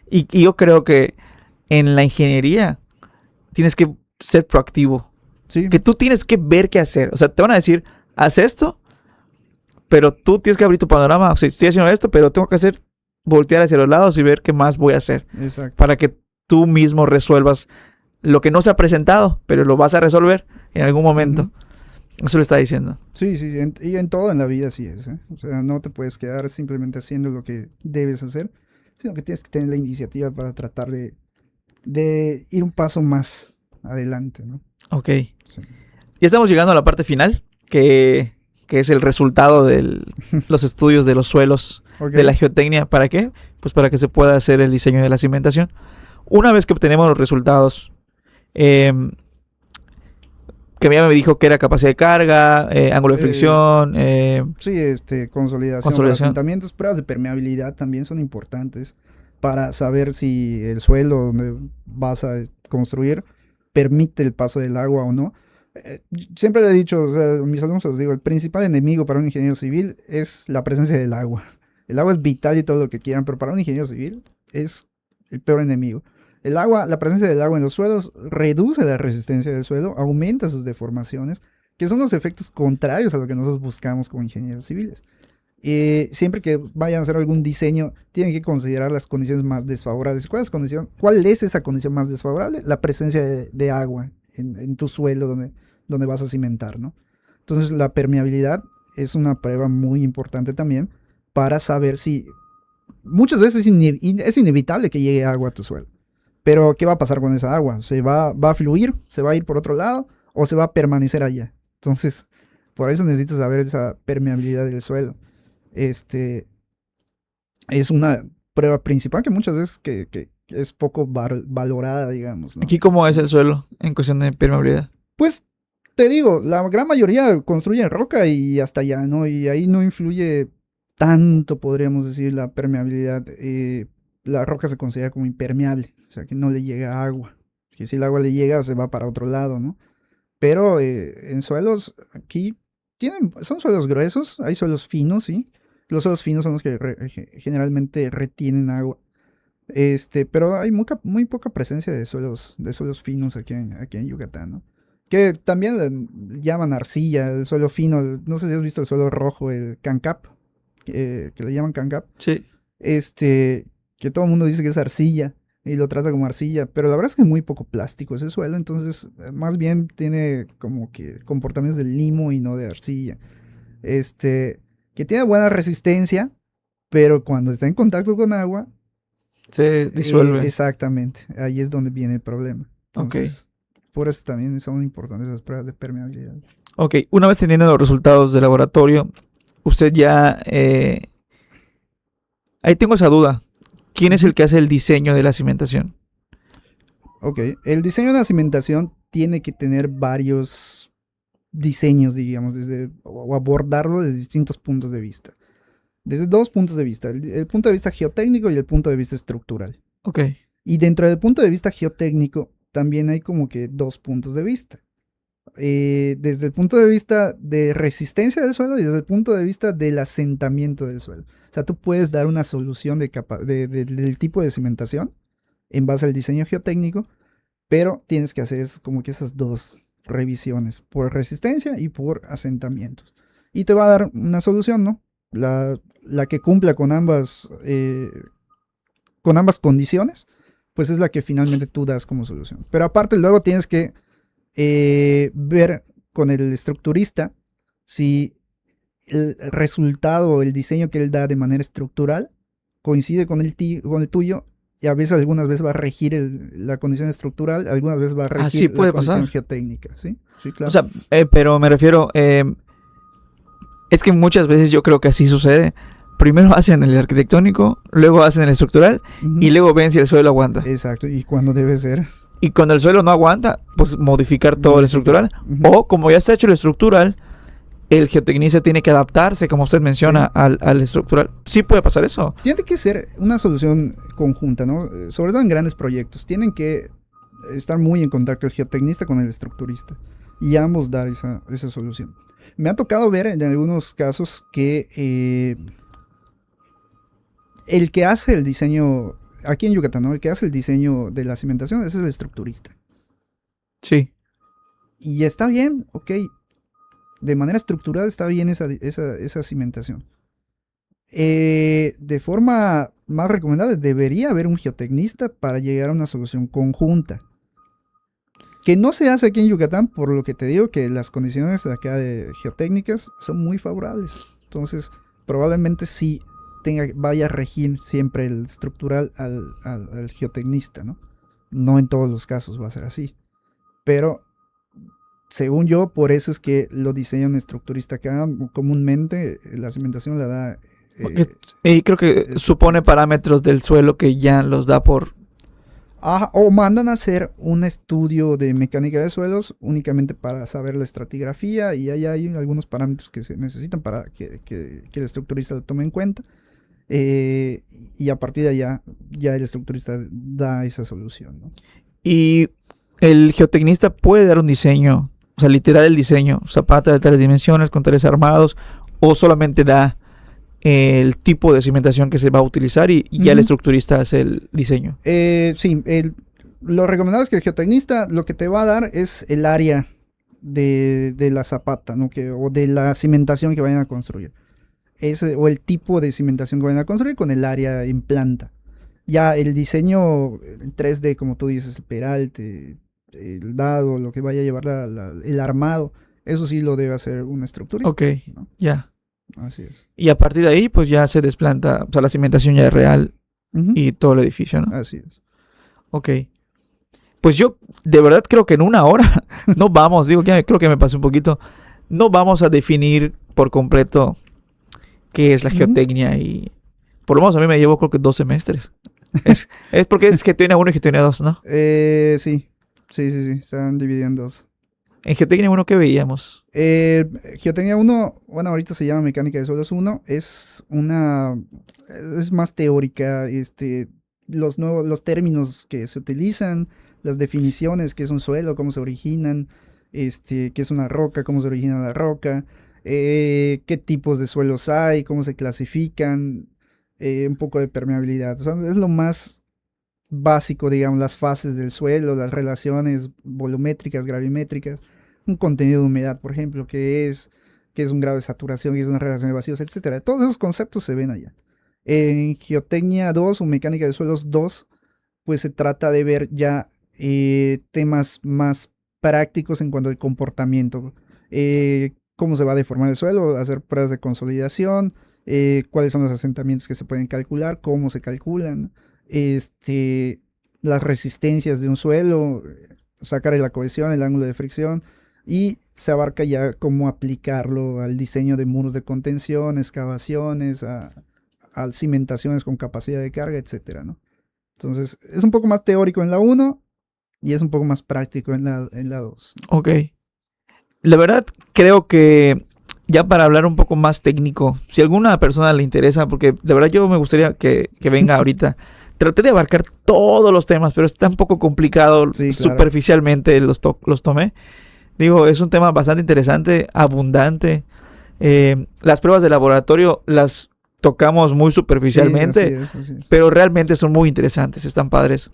y yo creo que en la ingeniería tienes que ser proactivo. Sí, Que tú tienes que ver qué hacer. O sea, te van a decir, haz esto, pero tú tienes que abrir tu panorama. O sea, estoy haciendo esto, pero tengo que voltear hacia los lados y ver qué más voy a hacer. exacto. Para que tú mismo resuelvas lo que no se ha presentado, pero lo vas a resolver en algún momento. Eso lo está diciendo. Sí, y en todo en la vida así es, ¿eh? O sea, no te puedes quedar simplemente haciendo lo que debes hacer, sino que tienes que tener la iniciativa para tratar de ir un paso más adelante, ¿no? Ok. Sí. Ya estamos llegando a la parte final, que es el resultado de los estudios de los suelos, Okay. de la geotecnia. ¿Para qué? Pues para que se pueda hacer el diseño de la cimentación. Una vez que obtenemos los resultados, que ya me dijo que era capacidad de carga, ángulo de fricción. Sí, consolidación, asentamientos, pruebas de permeabilidad también son importantes para saber si el suelo donde vas a construir permite el paso del agua o no. Siempre le he dicho, o sea, a mis alumnos los digo, el principal enemigo para un ingeniero civil es la presencia del agua. El agua es vital y todo lo que quieran, pero para un ingeniero civil es el peor enemigo. El agua, la presencia del agua en los suelos reduce la resistencia del suelo, aumenta sus deformaciones, que son los efectos contrarios a lo que nosotros buscamos como ingenieros civiles. Siempre que vayan a hacer algún diseño, tienen que considerar las condiciones más desfavorables. ¿Cuál es esa condición más desfavorable? La presencia de agua en tu suelo donde vas a cimentar, ¿no? Entonces la permeabilidad es una prueba muy importante también para saber si muchas veces es inevitable que llegue agua a tu suelo. Pero, ¿qué va a pasar con esa agua? ¿Va a fluir? ¿Se va a ir por otro lado? ¿O se va a permanecer allá? Entonces, por eso necesitas saber esa permeabilidad del suelo. Es una prueba principal que muchas veces que es poco valorada, digamos, ¿no? Aquí, ¿cómo es el suelo en cuestión de permeabilidad? Pues, te digo, la gran mayoría construye en roca y hasta allá, ¿no? Y ahí no influye tanto, podríamos decir, la permeabilidad. La roca se considera como impermeable, o sea que no le llega agua. Que si el agua le llega, se va para otro lado, ¿no? Pero en suelos, aquí son suelos gruesos, hay suelos finos, ¿sí? Los suelos finos son los que generalmente retienen agua. Pero hay muy poca presencia de suelos finos aquí en Yucatán, ¿no? Que también le llaman arcilla, el suelo fino. No sé si has visto el suelo rojo, el cancap, que le llaman cancap. Sí. Que todo el mundo dice que es arcilla. y lo trata como arcilla, pero la verdad es que es muy poco plástico ese suelo, entonces más bien tiene como que comportamientos de limo y no de arcilla. Que tiene buena resistencia, pero cuando está en contacto con agua, Se disuelve. exactamente, ahí es donde viene el problema. Ok. Entonces, por eso también son importantes esas pruebas de permeabilidad. Ok, una vez teniendo los resultados del laboratorio, usted ya... ahí tengo esa duda. ¿Quién es el que hace el diseño de la cimentación? Ok, el diseño de la cimentación tiene que tener varios diseños, digamos, o abordarlo desde distintos puntos de vista. Desde dos puntos de vista, el punto de vista geotécnico y el punto de vista estructural. Ok. Y dentro del punto de vista geotécnico también hay como que dos puntos de vista. Desde el punto de vista de resistencia del suelo y desde el punto de vista del asentamiento del suelo. O sea, tú puedes dar una solución del tipo de cimentación en base al diseño geotécnico, pero tienes que hacer como que esas dos revisiones, por resistencia y por asentamientos. Y te va a dar una solución, ¿no? La que cumpla con ambas condiciones, pues es la que finalmente tú das como solución. Pero aparte luego tienes que ver con el estructurista si el resultado o el diseño que él da de manera estructural coincide con el tuyo, y a veces algunas veces va a regir la condición estructural, algunas veces va a Así regir la puede condición pasar. geotécnica, ¿sí? Sí, claro. O sea, pero me refiero... es que muchas veces yo creo que así sucede. Primero hacen el arquitectónico, luego hacen el estructural y luego ven si el suelo aguanta. Exacto, y cuando debe ser. Y cuando el suelo no aguanta, pues modificar todo el estructural. Ujú. O como ya está hecho el estructural, el geotecnista tiene que adaptarse, como usted menciona, Sí. al estructural. Sí puede pasar eso. Tiene que ser una solución conjunta, ¿no? Sobre todo en grandes proyectos. Tienen que estar muy en contacto el geotecnista con el estructurista y ambos dar esa solución. Me ha tocado ver en algunos casos que el que hace el diseño, aquí en Yucatán, ¿no? El que hace el diseño de la cimentación ese es el estructurista. Sí. Y está bien, ok. De manera estructural está bien esa cimentación. De forma más recomendable, debería haber un geotecnista para llegar a una solución conjunta. Que no se hace aquí en Yucatán, por lo que te digo que las condiciones de acá de geotécnicas son muy favorables. Entonces, probablemente sí vaya a regir siempre el estructural al geotecnista, ¿no? No en todos los casos va a ser así. Pero, según yo, por eso es que lo diseña un estructurista acá. Comúnmente la cimentación la da... Y creo que supone parámetros del suelo que ya los da por... O mandan a hacer un estudio de mecánica de suelos únicamente para saber la estratigrafía, y ahí hay algunos parámetros que se necesitan para que el estructurista lo tome en cuenta. Y a partir de allá ya el estructurista da esa solución, ¿no? Y el geotecnista puede dar un diseño, o sea, literal el diseño, zapata de tales dimensiones, con tales armados, o solamente da el tipo de cimentación que se va a utilizar y ya el estructurista hace el diseño. Sí, lo recomendable es que el geotecnista lo que te va a dar es el área de la zapata, ¿no? O de la cimentación que vayan a construir. O el tipo de cimentación que vayan a construir con el área en planta. Ya el diseño en 3D, como tú dices, el peralte, el dado, lo que vaya a llevar el armado, eso sí lo debe hacer un estructurista. Ok, ¿no? ya. Así es. Y a partir de ahí, pues ya se desplanta, o sea, la cimentación ya es real y todo el edificio, ¿no? Así es. Ok. Pues yo de verdad creo que en una hora no vamos, digo que creo que me pasé un poquito, no vamos a definir por completo qué es la geotecnia y por lo menos a mí me llevo creo que 2 semestres. Es porque es geotecnia 1 y geotecnia 2, ¿no? Sí, están divididos en dos. En geotecnia 1, ¿qué veíamos? Geotecnia 1, bueno, ahorita se llama mecánica de suelos 1, es más teórica, los términos que se utilizan, las definiciones, qué es un suelo, cómo se originan, qué es una roca, cómo se origina la roca, qué tipos de suelos hay, cómo se clasifican, un poco de permeabilidad. O sea, es lo más básico, digamos, las fases del suelo, las relaciones volumétricas, gravimétricas, un contenido de humedad, por ejemplo, qué es un grado de saturación, qué es una relación de vacíos, etcétera. Todos esos conceptos se ven allá. En Geotecnia 2 o Mecánica de Suelos 2, pues se trata de ver ya temas más prácticos en cuanto al comportamiento. Cómo se va a deformar el suelo, hacer pruebas de consolidación, cuáles son los asentamientos que se pueden calcular, cómo se calculan, las resistencias de un suelo, sacar la cohesión, el ángulo de fricción, y se abarca ya cómo aplicarlo al diseño de muros de contención, excavaciones, a cimentaciones con capacidad de carga, etcétera, ¿no? Entonces, es un poco más teórico en la 1 y es un poco más práctico en la 2. Ok. La verdad, creo que ya para hablar un poco más técnico, si a alguna persona le interesa, porque de verdad yo me gustaría que venga ahorita. Traté de abarcar todos los temas, pero está un poco complicado. Sí, claro. Superficialmente los tomé. Digo, es un tema bastante interesante, abundante. Las pruebas de laboratorio las tocamos muy superficialmente, sí, así es. Pero realmente son muy interesantes, están padres.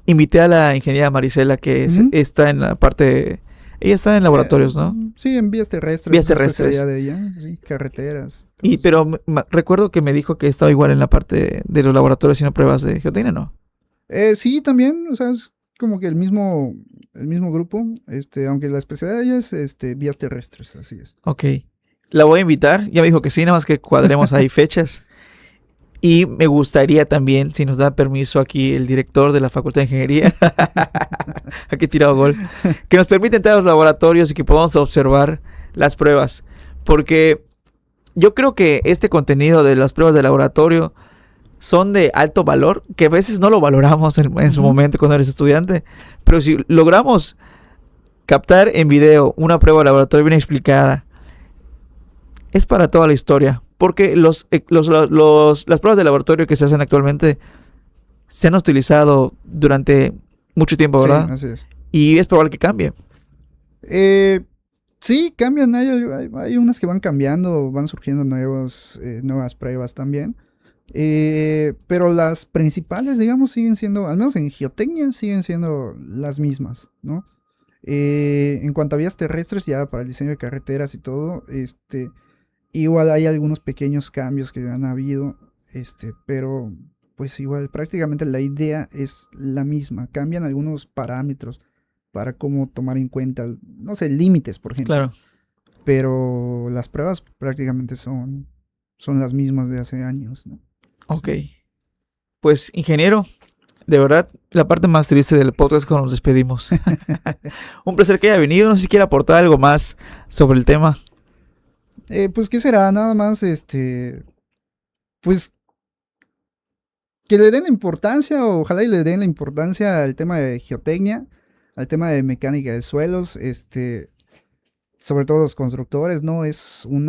Invité a la ingeniera Marisela, que está en la parte... Ella está en laboratorios, ¿no? Sí, en vías terrestres. Vías terrestres. De ella, sí, carreteras. Pero recuerdo que me dijo que estaba igual en la parte de los laboratorios haciendo pruebas de geotecnia, ¿no? Sí, también, o sea, es como que el mismo grupo, aunque la especialidad de ella es vías terrestres, así es. Ok. La voy a invitar, ya me dijo que sí, nada más que cuadremos ahí fechas. Y me gustaría también, si nos da permiso aquí el director de la Facultad de Ingeniería, aquí tirado gol, que nos permita entrar a los laboratorios y que podamos observar las pruebas. Porque yo creo que este contenido de las pruebas de laboratorio son de alto valor, que a veces no lo valoramos en su momento cuando eres estudiante. Pero si logramos captar en video una prueba de laboratorio bien explicada, es para toda la historia. Porque las pruebas de laboratorio que se hacen actualmente se han utilizado durante mucho tiempo, ¿verdad? Sí, así es. Y es probable que cambie. Sí, cambian. Hay unas que van cambiando, van surgiendo nuevas pruebas también. Pero las principales, digamos, siguen siendo, al menos en geotecnia, siguen siendo las mismas, ¿no? En cuanto a vías terrestres, ya para el diseño de carreteras y todo, igual hay algunos pequeños cambios que han habido, pero pues igual prácticamente la idea es la misma. Cambian algunos parámetros para cómo tomar en cuenta, no sé, límites, por ejemplo. Claro. Pero las pruebas prácticamente son las mismas de hace años, ¿no? Ok. Pues, ingeniero, de verdad, la parte más triste del podcast es cuando nos despedimos. Un placer que haya venido. No sé si quiere aportar algo más sobre el tema. Pues, ¿qué será? Nada más, pues, que le den la importancia, ojalá y le den la importancia al tema de geotecnia, al tema de mecánica de suelos, sobre todo los constructores, no es un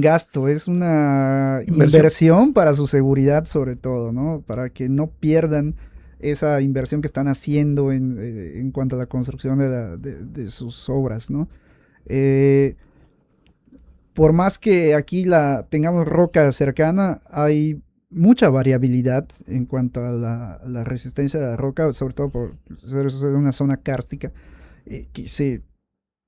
gasto, es una inversión para su seguridad sobre todo, ¿no? Para que no pierdan esa inversión que están haciendo en cuanto a la construcción de sus obras, ¿no? Por más que aquí tengamos roca cercana, hay mucha variabilidad en cuanto a la resistencia de la roca, sobre todo por ser una zona kárstica, que se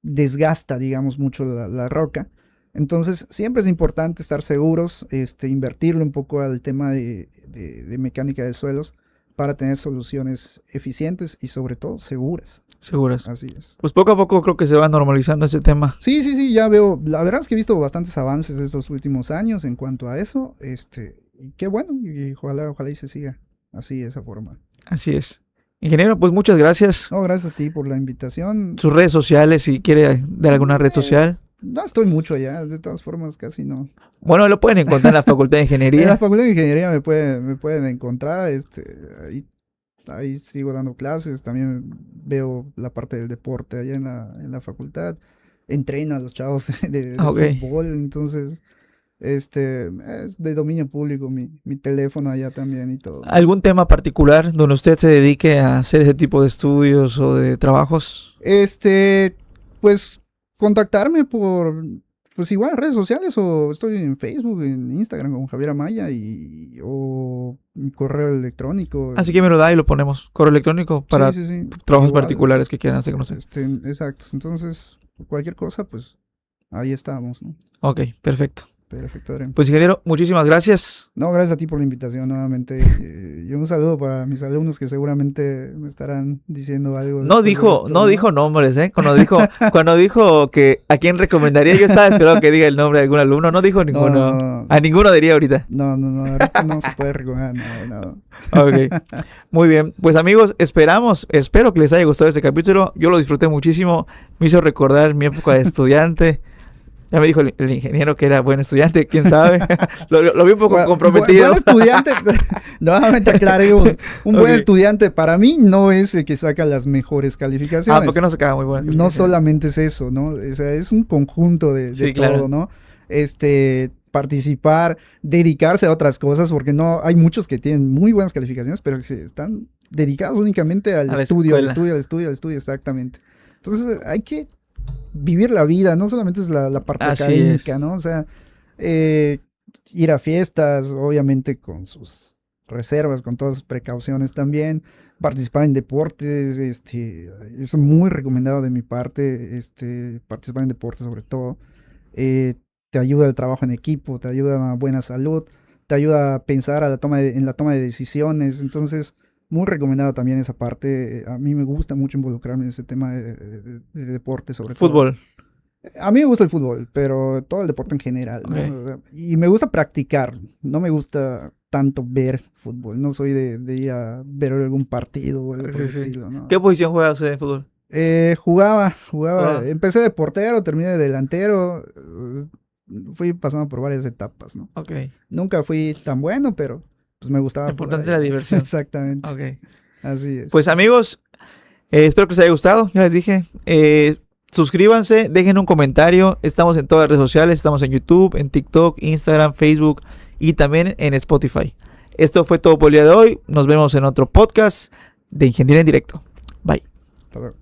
desgasta, digamos, mucho la roca. Entonces, siempre es importante estar seguros, invertirle un poco al tema de mecánica de suelos para tener soluciones eficientes y sobre todo seguras. Seguras. Así es. Pues poco a poco creo que se va normalizando ese tema. Sí, ya veo. La verdad es que he visto bastantes avances estos últimos años en cuanto a eso. Y qué bueno, y ojalá y se siga así, de esa forma. Así es. Ingeniero, pues muchas gracias. No, gracias a ti por la invitación. Sus redes sociales, si quiere dar alguna red social. No estoy mucho allá, de todas formas casi no. Bueno, lo pueden encontrar en la Facultad de Ingeniería. En la Facultad de Ingeniería me pueden encontrar, ahí sigo dando clases, también veo la parte del deporte allá en la facultad, entreno a los chavos de fútbol, entonces es de dominio público mi teléfono allá también y todo. ¿Algún tema particular donde usted se dedique a hacer ese tipo de estudios o de trabajos? Pues contactarme por, pues igual, redes sociales, o estoy en Facebook, en Instagram con Javier Amaya, o mi correo electrónico. Así que me lo da y lo ponemos. Correo electrónico para sí. trabajos igual, particulares que quieran hacer con usted. Exacto. Entonces, cualquier cosa, pues ahí estamos, ¿no? Ok, perfecto. Perfecto, Adrián. Pues ingeniero, muchísimas gracias. No, gracias a ti por la invitación nuevamente. Y un saludo para mis alumnos que seguramente me estarán diciendo algo. No dijo nombres, ¿eh? Cuando dijo que a quién recomendaría, yo estaba esperando que diga el nombre de algún alumno. No dijo ninguno. No. A ninguno diría ahorita. No, ahorita no se puede recomendar, no. Ok, muy bien. Pues amigos, espero que les haya gustado este capítulo. Yo lo disfruté muchísimo. Me hizo recordar mi época de estudiante. Ya me dijo el ingeniero que era buen estudiante, quién sabe. lo vi un poco comprometido. Buen estudiante, nuevamente aclaremos, buen estudiante para mí no es el que saca las mejores calificaciones. Porque no sacaba muy buenas calificaciones. No solamente es eso, ¿no? O sea, es un conjunto de todo, claro. ¿No? Participar, dedicarse a otras cosas, porque no hay muchos que tienen muy buenas calificaciones, pero que están dedicados únicamente al estudio, exactamente. Entonces hay que vivir la vida, no solamente es la parte académica, ¿no? O sea, ir a fiestas, obviamente con sus reservas, con todas sus precauciones también, participar en deportes, es muy recomendado de mi parte, participar en deportes sobre todo, te ayuda el trabajo en equipo, te ayuda a una buena salud, te ayuda a pensar en la toma de decisiones, entonces muy recomendado también esa parte. A mí me gusta mucho involucrarme en ese tema de deporte, sobre fútbol. Todo. A mí me gusta el fútbol, pero todo el deporte en general, ¿no? O sea, y me gusta practicar, no me gusta tanto ver fútbol, no soy de ir a ver algún partido o algo por el estilo, ¿no? ¿Qué posición juega usted en fútbol? Jugaba, empecé de portero, terminé de delantero, fui pasando por varias etapas, ¿no? Nunca fui tan bueno, pero pues me gustaba. Lo importante es la diversión. Exactamente. Así es. Pues amigos, espero que les haya gustado. Ya les dije. Suscríbanse, dejen un comentario. Estamos en todas las redes sociales. Estamos en YouTube, en TikTok, Instagram, Facebook y también en Spotify. Esto fue todo por el día de hoy. Nos vemos en otro podcast de Ingeniería en Directo. Bye. Hasta luego.